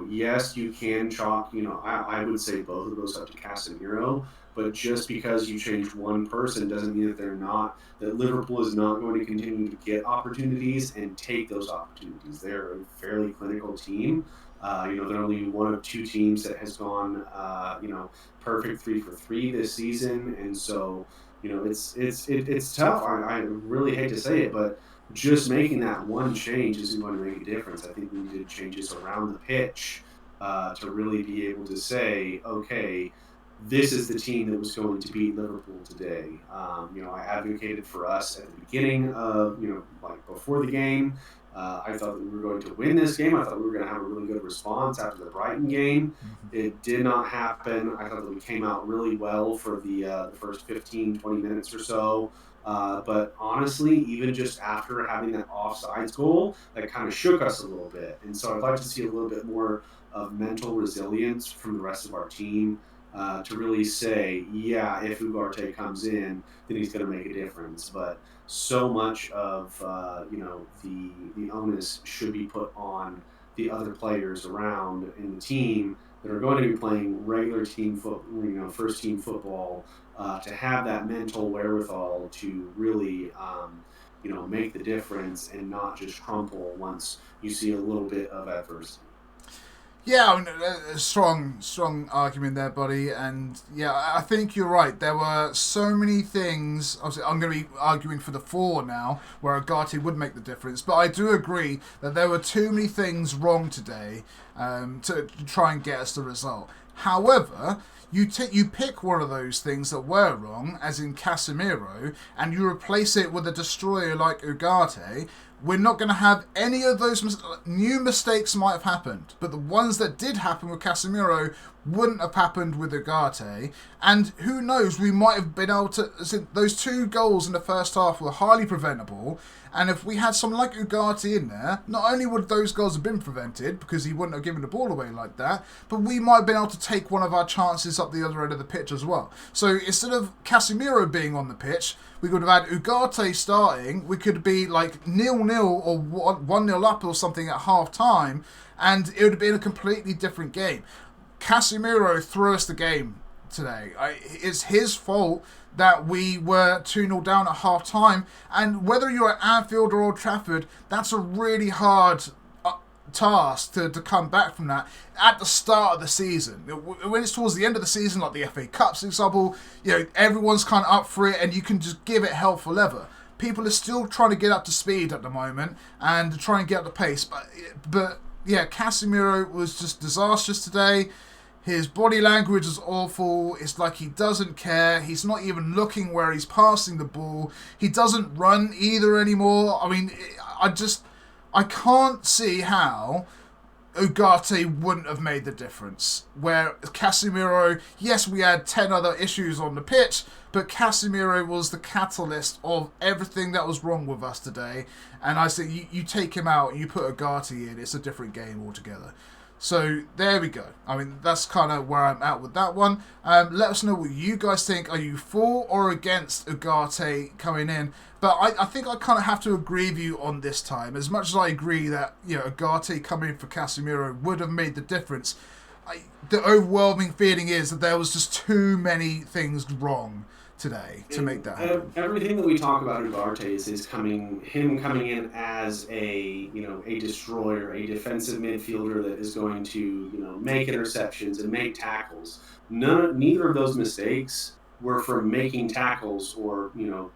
Speaker 2: yes, you can chalk, I would say both of those up to Casemiro, but just because you change one person doesn't mean that that Liverpool is not going to continue to get opportunities and take those opportunities. They're a fairly clinical team. They're only one of two teams that has gone, perfect 3 for 3 this season. And so, it's tough. I really hate to say it, but just making that one change isn't going to make a difference. I think we needed changes around the pitch to really be able to say, okay, this is the team that was going to beat Liverpool today. I advocated for us at the beginning of, like before the game. I thought that we were going to win this game. I thought we were going to have a really good response after the Brighton game. It did not happen. I thought that we came out really well for the first 15, 20 minutes or so. But honestly, even just after having that offsides goal, that kind of shook us a little bit. And so I'd like to see a little bit more of mental resilience from the rest of our team to really say, yeah, if Ugarte comes in, then he's going to make a difference. But so much of the onus should be put on the other players around in the team that are going to be playing regular team first team football, to have that mental wherewithal to really, make the difference and not just crumple once you see a little bit of adversity.
Speaker 1: Yeah, I mean, a strong argument there, buddy. And yeah, I think you're right. There were so many things. Obviously, I'm going to be arguing for the 4 now, where Agati would make the difference. But I do agree that there were too many things wrong today to try and get us the result. However, you pick one of those things that were wrong, as in Casemiro, and you replace it with a destroyer like Ugarte. We're not going to have any of those new mistakes might have happened, but the ones that did happen with Casemiro wouldn't have happened with Ugarte. And who knows, we might have been able to. Those 2 goals in the first half were highly preventable, and if we had someone like Ugarte in there, not only would those goals have been prevented because he wouldn't have given the ball away like that, but we might have been able to take one of our chances up the other end of the pitch as well. So instead of Casemiro being on the pitch, we could have had Ugarte starting. We could be like 0-0 or 1-0 up or something at half time, and it would have been a completely different game. Casemiro threw us the game today. It's his fault that we were 2-0 down at half time, and whether you're at Anfield or Old Trafford, that's a really hard task to come back from that at the start of the season. When it's towards the end of the season, like the FA Cups, for example, everyone's kind of up for it, and you can just give it hell for leather. People are still trying to get up to speed at the moment and try and get up the pace, but yeah, Casemiro was just disastrous today. His body language is awful. It's like he doesn't care. He's not even looking where he's passing the ball. He doesn't run either anymore. I mean, I can't see how Ugarte wouldn't have made the difference. Where Casemiro, yes, we had 10 other issues on the pitch, but Casemiro was the catalyst of everything that was wrong with us today. And I say, you take him out and you put Ugarte in, it's a different game altogether. So there we go. I mean, that's kind of where I'm at with that one. Let us know what you guys think. Are you for or against Ugarte coming in? But I think I kind of have to agree with you on this time. As much as I agree that Ugarte coming in for Casemiro would have made the difference, the overwhelming feeling is that there was just too many things wrong today to make that happen.
Speaker 2: Everything that we talk about Ugarte is him coming in as a destroyer, a defensive midfielder that is going to make interceptions and make tackles. Neither of those mistakes were from making tackles or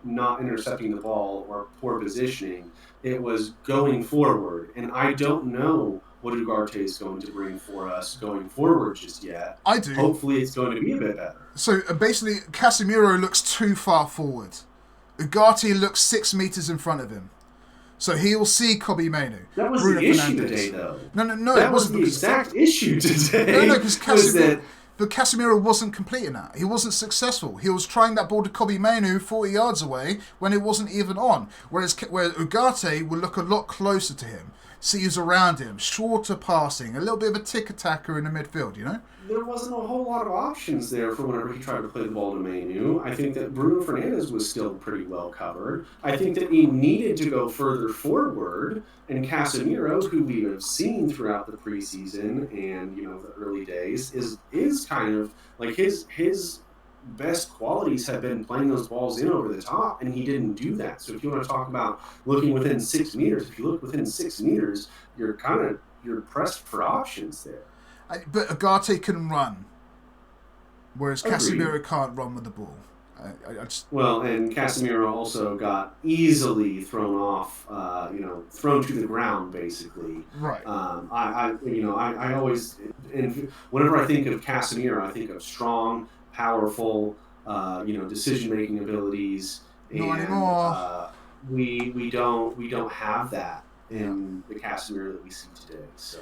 Speaker 2: not intercepting the ball or poor positioning. It was going forward, and I don't know what Ugarte is going to bring for us going forward just yet.
Speaker 1: I do.
Speaker 2: Hopefully it's going to be a bit better.
Speaker 1: So basically, Casemiro looks too far forward. Ugarte looks 6 meters in front of him. So he'll see Kobbie Mainoo.
Speaker 2: That was
Speaker 1: Bruno
Speaker 2: the issue
Speaker 1: Fernandes.
Speaker 2: today, though.
Speaker 1: No,
Speaker 2: that
Speaker 1: it
Speaker 2: was
Speaker 1: wasn't.
Speaker 2: the exact issue today.
Speaker 1: No, because Casemiro wasn't completing that. He wasn't successful. He was trying that ball to Kobbie Mainoo 40 yards away when it wasn't even on. Where Ugarte would look a lot closer to him. See who's around him, shorter passing, a little bit of a tick-attacker in the midfield, you know?
Speaker 2: There wasn't a whole lot of options there for whenever he tried to play the ball to Mainoo. I think that Bruno Fernandes was still pretty well covered. I think that he needed to go further forward, and Casemiro, who we have seen throughout the preseason and the early days, is kind of like his best qualities have been playing those balls in over the top, and he didn't do that. So if you want to talk about looking within 6 meters, if you look within 6 meters, you're pressed for options there.
Speaker 1: But Ugarte can run, whereas
Speaker 2: Agreed.
Speaker 1: Casemiro can't run with the ball.
Speaker 2: Well, and Casemiro also got easily thrown off, thrown to the ground, basically.
Speaker 1: Right.
Speaker 2: I always, and whenever I think of Casemiro, I think of strong, powerful, decision-making abilities.
Speaker 1: Not
Speaker 2: and,
Speaker 1: anymore.
Speaker 2: We don't have that in the Casemiro that we see today. So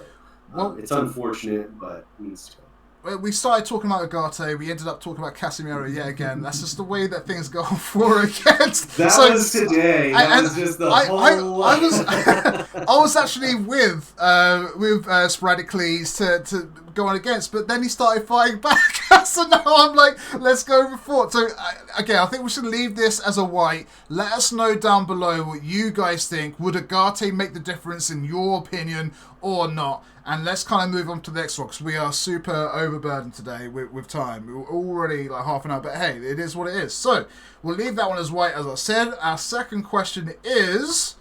Speaker 2: it's unfortunate, but needs to go.
Speaker 1: We started talking about Ugarte, we ended up talking about Casemiro yet again. That's just the way that things go for or against.
Speaker 2: That was today. That was just the whole...
Speaker 1: I was actually with sporadically to go on against, but then he started fighting back. So now I'm like, let's go with Fort. So, again, I think we should leave this as a white. Let us know down below what you guys think. Would Ugarte make the difference in your opinion or not? And let's kind of move on to the next one, because we are super overburdened today with time. We're already like half an hour, but hey, it is what it is. So, we'll leave that one as white, as I said. Our second question is...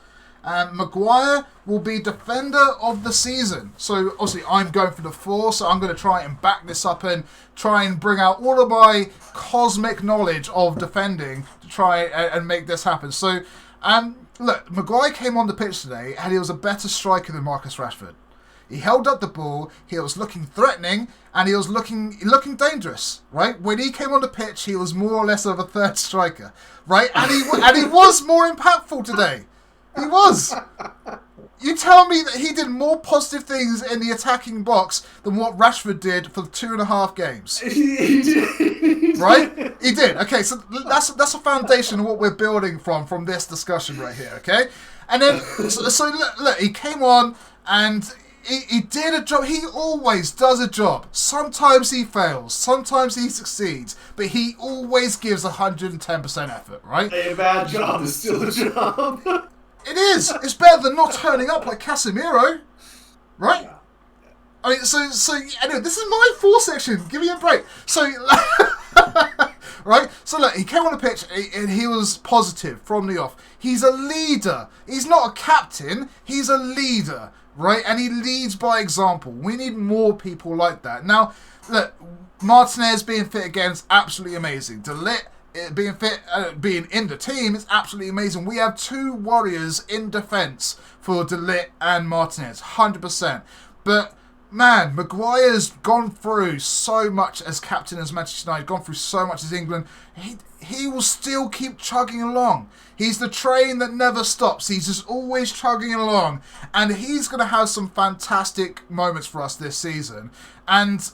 Speaker 1: Maguire will be defender of the season. So obviously I'm going for the 4, so I'm going to try and back this up and try and bring out all of my cosmic knowledge of defending to try and make this happen. So look, Maguire came on the pitch today and he was a better striker than Marcus Rashford. He held up the ball, he was looking threatening, and he was looking dangerous, right? When he came on the pitch, he was more or less of a third striker, right? And he was more impactful today. He was. You tell me that he did more positive things in the attacking box than what Rashford did for 2.5 games.
Speaker 2: He did.
Speaker 1: Right? He did. Okay, so that's a foundation of what we're building from this discussion right here, okay? And then, so look, he came on and he did a job. He always does a job. Sometimes he fails. Sometimes he succeeds. But he always gives 110% effort, right?
Speaker 2: A bad job is still a job.
Speaker 1: It is. It's better than not turning up like Casemiro, right?
Speaker 2: Yeah.
Speaker 1: I mean, so anyway, this is my 4 section. Give me a break. So, right? So look, he came on the pitch and he was positive from the off. He's a leader. He's not a captain. He's a leader, right? And he leads by example. We need more people like that. Now, look, Martinez being fit again is absolutely amazing. De Ligt being fit, being in the team is absolutely amazing. We have 2 warriors in defence for De Ligt and Martinez, 100%. But man, Maguire's gone through so much as captain as Manchester United, gone through so much as England. He will still keep chugging along. He's the train that never stops. He's just always chugging along. And he's going to have some fantastic moments for us this season. And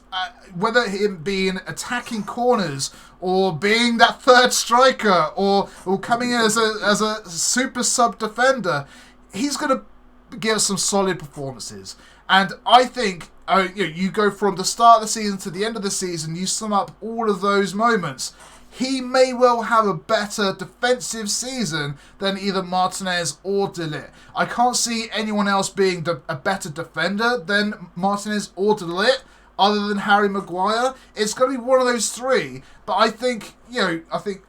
Speaker 1: whether him being attacking corners or being that third striker or coming in as a super sub defender, he's going to give us some solid performances. And I think you go from the start of the season to the end of the season, you sum up all of those moments, he may well have a better defensive season than either Martinez or De Ligt. I can't see anyone else being a better defender than Martinez or De Ligt other than Harry Maguire. It's going to be one of those 3. But I think, I think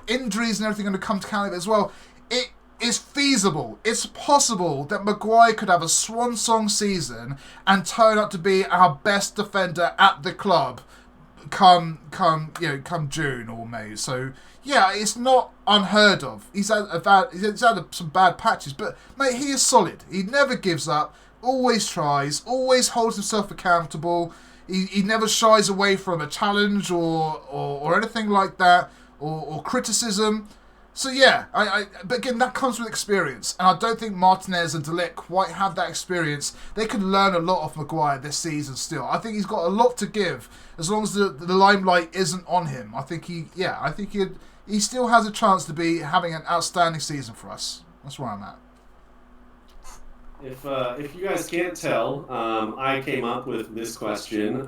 Speaker 1: injuries and everything are going to come to count of it as well. It is feasible. It's possible that Maguire could have a swan song season and turn out to be our best defender at the club come June or May. So yeah, it's not unheard of. He's had some bad patches, but mate, he is solid. He never gives up. always tries, always holds himself accountable. He never shies away from a challenge or anything like that, or criticism. So yeah, but again, that comes with experience, and I don't think Martinez and De Ligt quite have that experience. They could learn a lot off Maguire this season still. I think he's got a lot to give, as long as the limelight isn't on him. I think he still has a chance to be having an outstanding season for us. That's where I'm at.
Speaker 2: If you guys can't tell, I came up with this question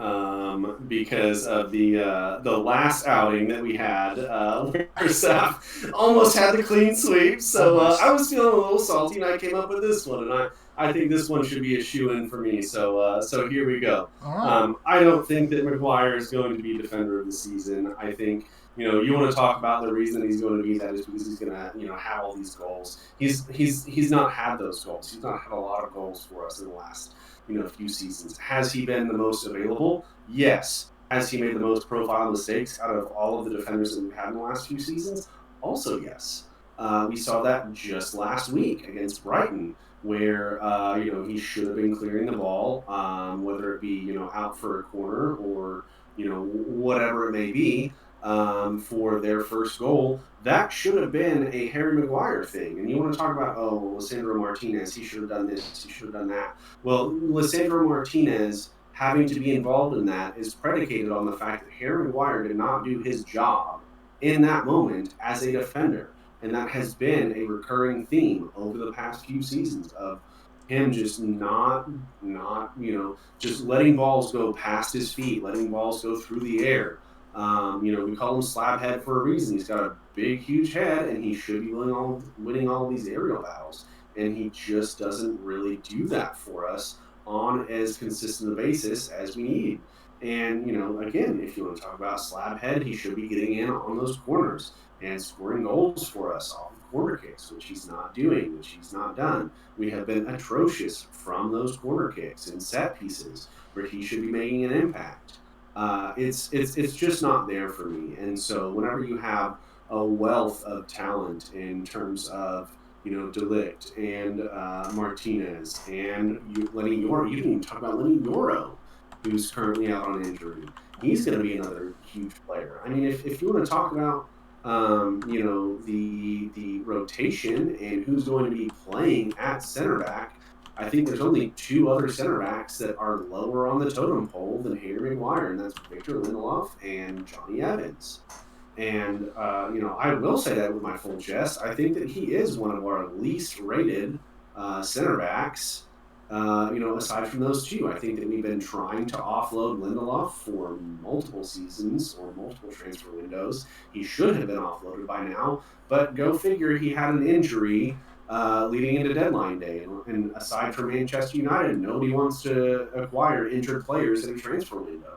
Speaker 2: because of the last outing that we had, where Saf almost had the clean sweep. So I was feeling a little salty, and I came up with this one, and I think this one should be a shoe-in for me. So here we go.
Speaker 1: All right.
Speaker 2: I don't think that Maguire is going to be defender of the season. I think, you want to talk about the reason he's going to be that is because he's going to, have all these goals. He's not had those goals. He's not had a lot of goals for us in the last, few seasons. Has he been the most available? Yes. Has he made the most profile mistakes out of all of the defenders that we've had in the last few seasons? Also, yes. We saw that just last week against Brighton, where, he should have been clearing the ball, whether it be, out for a corner or, whatever it may be. For their first goal, that should have been a Harry Maguire thing. And you want to talk about, Lisandro Martinez, he should have done this, he should have done that. Well, Lisandro Martinez having to be involved in that is predicated on the fact that Harry Maguire did not do his job in that moment as a defender. And that has been a recurring theme over the past few seasons of him just not just letting balls go past his feet, letting balls go through the air. We call him slab head for a reason. He's got a big, huge head, and he should be winning all these aerial battles. And he just doesn't really do that for us on as consistent a basis as we need. And, again, if you want to talk about slab head, he should be getting in on those corners and scoring goals for us off of corner kicks, which he's not doing, which he's not done. We have been atrocious from those corner kicks and set pieces where he should be making an impact. It's just not there for me. And so whenever you have a wealth of talent in terms of, De Ligt and Martinez and Lenny Yoro, you can even talk about Lenny Yoro, who's currently out on injury. He's going to be another huge player. I mean, if you want to talk about, the rotation and who's going to be playing at center back, I think there's only two other center backs that are lower on the totem pole than Harry Maguire, and that's Victor Lindelof and Johnny Evans. And, I will say that with my full chest. I think that he is one of our least rated center backs, aside from those two. I think that we've been trying to offload Lindelof for multiple seasons or multiple transfer windows. He should have been offloaded by now, but go figure, he had an injury leading into deadline day. And aside from Manchester United, nobody wants to acquire injured players in a transfer window.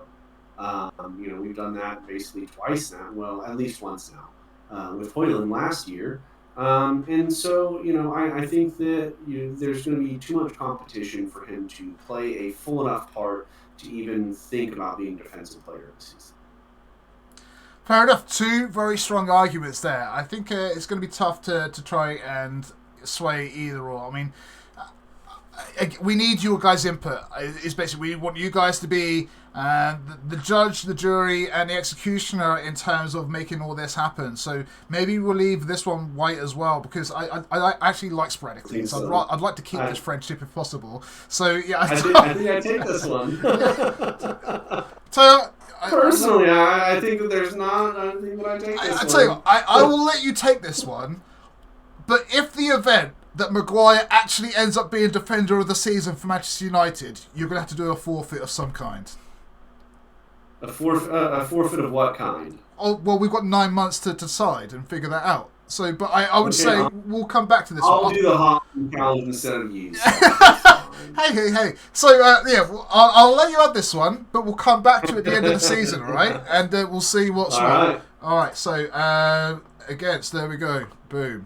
Speaker 2: We've done that basically twice now. Well, at least once now, with Hoyland last year. And so, I think that there's going to be too much competition for him to play a full enough part to even think about being defensive player of the season.
Speaker 1: Fair enough. Two very strong arguments there. I think it's going to be tough to try and sway either or. I mean, we need your guys' input. It's basically, we want you guys to be the judge, the jury, and the executioner in terms of making all this happen. So maybe we'll leave this one white as well, because I actually like sporadic things.
Speaker 2: So.
Speaker 1: I'd like to keep this friendship if possible. So yeah,
Speaker 2: I think I take this one.
Speaker 1: So
Speaker 2: personally, I think that there's not. I think that I take this one.
Speaker 1: I tell you what, I will let you take this one. But if the event that Maguire actually ends up being defender of the season for Manchester United, you're going to have to do a forfeit of some kind.
Speaker 2: A forfeit of what kind?
Speaker 1: Oh, well, we've got 9 months to decide and figure that out. So, but I would say we'll come back to this one.
Speaker 2: I'll do the hot challenge instead of you. So
Speaker 1: hey. So, I'll let you have this one, but we'll come back to it at the end of the season, all right? And we'll see what's right. All right, so against, there we go. Boom.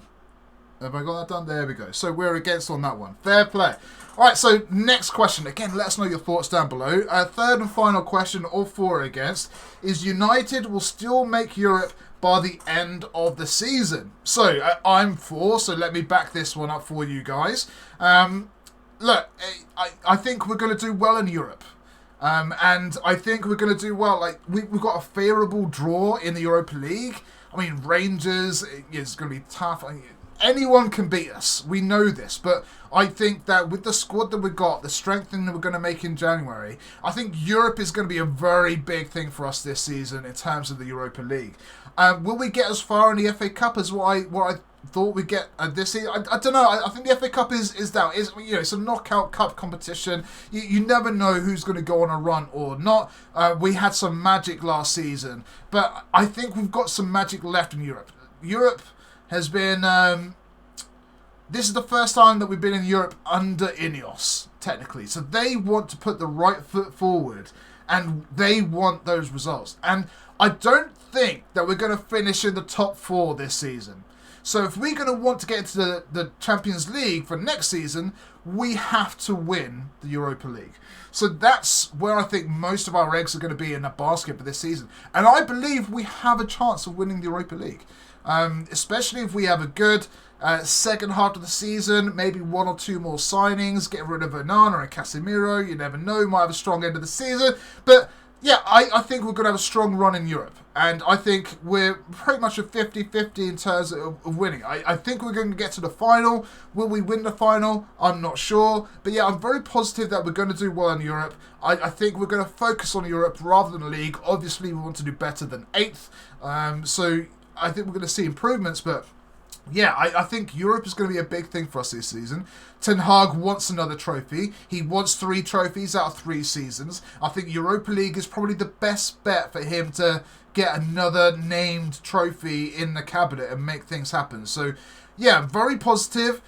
Speaker 1: Have I got that done? There we go. So we're against on that one. Fair play. All right, so next question. Again, let us know your thoughts down below. Third and final question, all for or against, is United will still make Europe by the end of the season. So I'm for, so let me back this one up for you guys. look, I think we're going to do well in Europe. And I think we're going to do well. Like we've got a favourable draw in the Europa League. I mean, Rangers is going to be tough. Anyone can beat us. We know this. But I think that with the squad that we've got, the strengthening that we're going to make in January, I think Europe is going to be a very big thing for us this season in terms of the Europa League. Will we get as far in the FA Cup as what I thought we'd get this season? I don't know. I think the FA Cup is down. It's a knockout cup competition. You never know who's going to go on a run or not. We had some magic last season, but I think we've got some magic left in Europe. Europe has been... this is the first time that we've been in Europe under Ineos, technically. So they want to put the right foot forward, and they want those results. And I don't think that we're going to finish in the top 4 this season. So if we're going to want to get into the Champions League for next season, we have to win the Europa League. So that's where I think most of our eggs are going to be in the basket for this season. And I believe we have a chance of winning the Europa League. Especially if we have a good second half of the season, maybe 1 or 2 more signings, get rid of Onana and Casemiro. You never know, might have a strong end of the season. But yeah, I think we're going to have a strong run in Europe. And I think we're pretty much a 50-50 in terms of winning. I think we're going to get to the final. Will we win the final? I'm not sure. But yeah, I'm very positive that we're going to do well in Europe. I think we're going to focus on Europe rather than the league. Obviously, we want to do better than 8th. So I think we're going to see improvements, but yeah, I think Europe is going to be a big thing for us this season. Ten Hag wants another trophy. He wants 3 trophies out of 3 seasons. I think Europa League is probably the best bet for him to get another named trophy in the cabinet and make things happen. So yeah, very positive.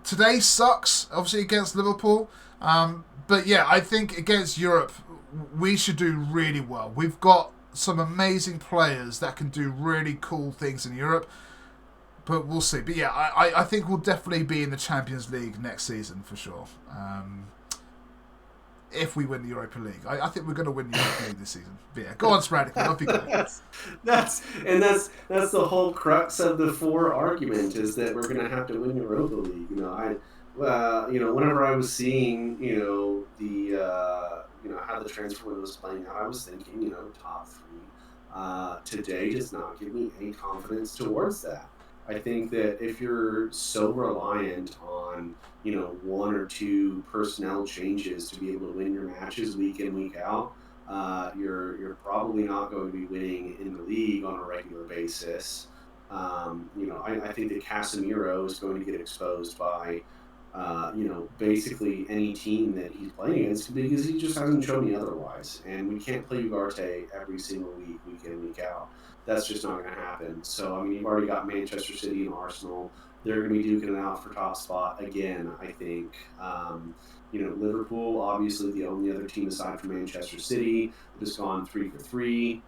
Speaker 1: Today sucks, obviously, against Liverpool. But yeah, I think against Europe, we should do really well. We've got some amazing players that can do really cool things in Europe. But we'll see. But yeah, I think we'll definitely be in the Champions League next season for sure. If we win the Europa League. I think we're going to win the Europa League this season. But yeah, go on, Sporadic. Off you go.
Speaker 2: That's the whole crux of the 4 argument, is that we're going to have to win Europa League. Whenever I was seeing, how the transfer window was playing out, I was thinking, top 3. Today does not give me any confidence towards that. I think that if you're so reliant on, 1 or 2 personnel changes to be able to win your matches week in, week out, you're probably not going to be winning in the league on a regular basis. I think that Casemiro is going to get exposed by, basically any team that he's playing against, because he just hasn't shown me otherwise. And we can't play Ugarte every single week in, week out. That's just not going to happen. So, you've already got Manchester City and Arsenal. They're going to be duking it out for top spot again, I think. Liverpool, obviously the only other team aside from Manchester City, that has gone 3 for 3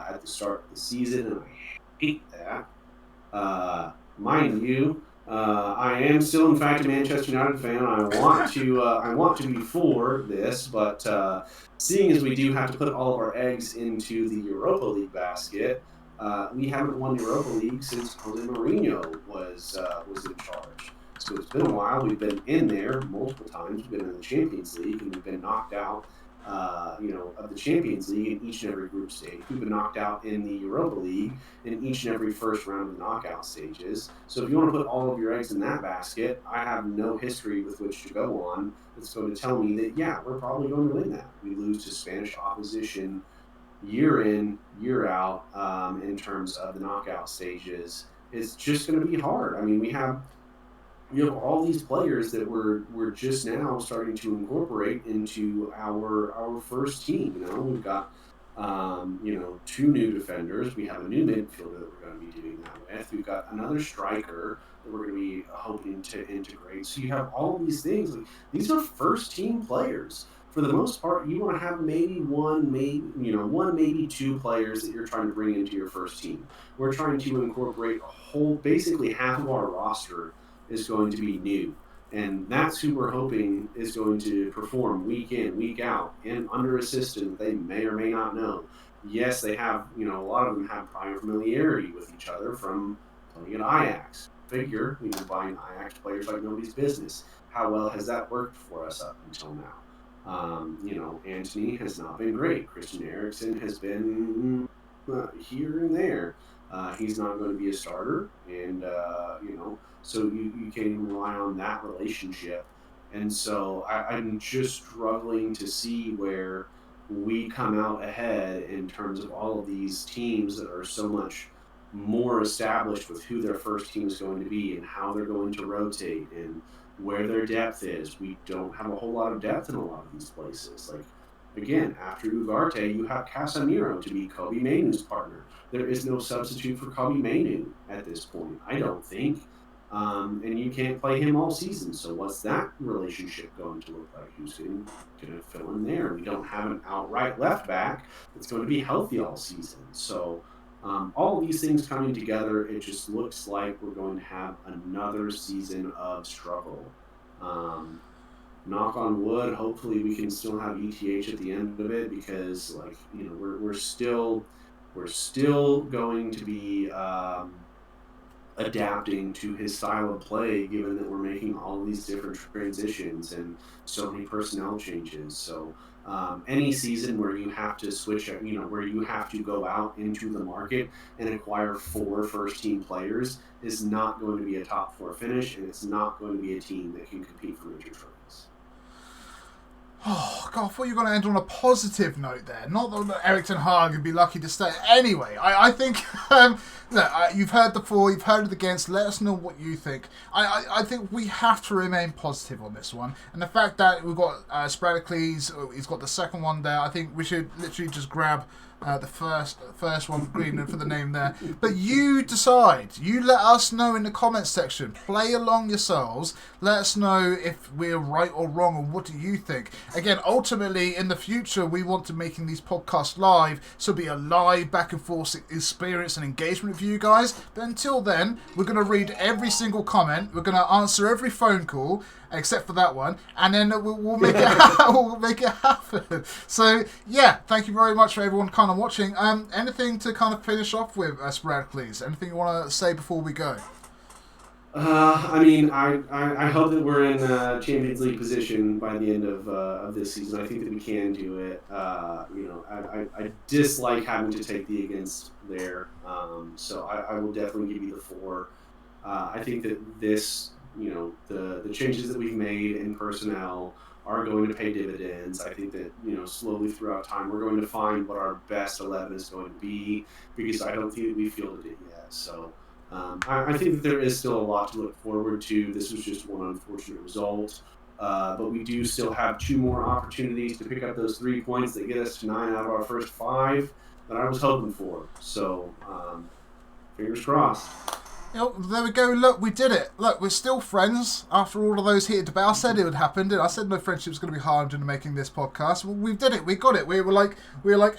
Speaker 2: at the start of the season, and I hate that. Mind you, I am still, in fact, a Manchester United fan. I want to be for this, but seeing as we do have to put all of our eggs into the Europa League basket, we haven't won the Europa League since Jose Mourinho was in charge. So it's been a while. We've been in there multiple times. We've been in the Champions League, and we've been knocked out, of the Champions League in each and every group stage. We've been knocked out in the Europa League in each and every first round of the knockout stages. So if you want to put all of your eggs in that basket, I have no history with which to go on that's going to tell me that, yeah, we're probably going to win that. We lose to Spanish opposition year in, year out, in terms of the knockout stages. It's just going to be hard. We have all these players that we're just now starting to incorporate into our first team. We've got 2 new defenders. We have a new midfielder that we're going to be doing that with. We've got another striker that we're going to be hoping to integrate. So you have all of these things. These are first team players. For the most part, you want to have maybe one, maybe 2 players that you're trying to bring into your first team. We're trying to incorporate basically half of our roster is going to be new. And that's who we're hoping is going to perform week in, week out, and under a system they may or may not know. Yes, they have, a lot of them have prior familiarity with each other from playing at Ajax. Figure, buying Ajax players like nobody's business. how well has that worked for us up until now? Anthony has not been great. Christian Eriksen has been here and there. He's not going to be a starter, and so you can't even rely on that relationship. And so I'm just struggling to see where we come out ahead in terms of all of these teams that are so much more established with who their first team is going to be and how they're going to rotate and where their depth is. We don't have a whole lot of depth in a lot of these places. Like, again, after Ugarte, you have Casemiro to be Kobe Mainoo's partner. There is no substitute for Kobe Mainoo at this point, I don't think. And you can't play him all season. So what's that relationship going to look like? Who's going to fill in there? We don't have an outright left back that's going to be healthy all season. So all of these things coming together, it just looks like we're going to have another season of struggle. Knock on wood, hopefully we can still have ETH at the end of it, because we're still going to be adapting to his style of play, given that we're making all of these different transitions and so many personnel changes. So any season where you have to switch, where you have to go out into the market and acquire 4 first-team players is not going to be a top 4 finish, and it's not going to be a team that can compete for major trophies.
Speaker 1: Oh, God, I thought you were going to end on a positive note there. Not that Erik ten Hag would be lucky to stay. Anyway, I think look, you've heard the for, you've heard it against. Let us know what you think. I think we have to remain positive on this one. And the fact that we've got Spradicles, he's got the second one there, I think we should literally just grab the first one, green, for the name there. But you decide. You let us know in the comments section. Play along yourselves. Let us know if we're right or wrong, and what do you think. Again, ultimately, in the future, we want to making these podcasts live, so it'll be a live back and forth experience and engagement with you guys. But until then, we're going to read every single comment. We're going to answer every phone call, except for that one, and then we'll make it we'll make it happen. So yeah, thank you very much for everyone kind of watching. Anything to kind of finish off with, Spradicles? Anything you want to say before we go?
Speaker 2: I hope that we're in Champions League position by the end of this season. I think that we can do it. I dislike having to take the against there, so I will definitely give you the 4. I think that this, the changes that we've made in personnel are going to pay dividends. I think that, slowly throughout time, we're going to find what our best 11 is going to be, because I don't think that we fielded it yet. So I think that there is still a lot to look forward to. This was just one unfortunate result. But we do still have 2 more opportunities to pick up those 3 points that get us to 9 out of our first 5 that I was hoping for. So fingers crossed.
Speaker 1: There we go. Look, we did it. Look, we're still friends after all of those heated debates. I said it would happen. I said no friendship was going to be hard in making this podcast. Well, we did it. We got it. We were like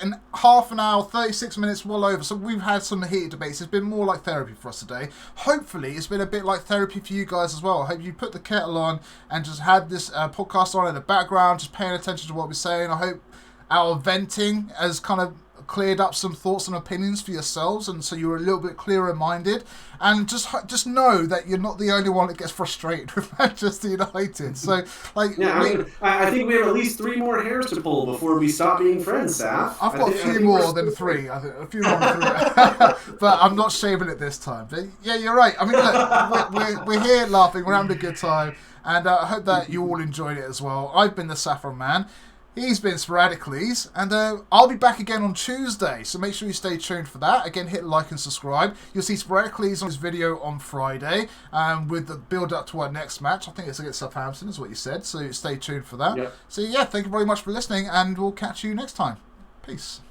Speaker 1: an half an hour, 36 minutes well over. So we've had some heated debates. It's been more like therapy for us today. Hopefully, it's been a bit like therapy for you guys as well. I hope you put the kettle on and just had this podcast on in the background, just paying attention to what we're saying. I hope our venting has kind of cleared up some thoughts and opinions for yourselves, and so you're a little bit clearer minded, and just know that you're not the only one that gets frustrated with Manchester United. So
Speaker 2: I think we have at least 3 more hairs to pull before we stop being friends, Saf.
Speaker 1: I've got a few more than 3. I think a few more than 3. But I'm not shaving it this time. But yeah, you're right. I mean, look, we're here laughing, we're having a good time, and I hope that you all enjoyed it as well. I've been the Saffron Man. He's been Spradicles, and I'll be back again on Tuesday, so make sure you stay tuned for that. Again, hit like and subscribe. You'll see Spradicles on his video on Friday with the build-up to our next match. I think it's against Southampton, is what you said, so stay tuned for that. Yep. So yeah, thank you very much for listening, and we'll catch you next time. Peace.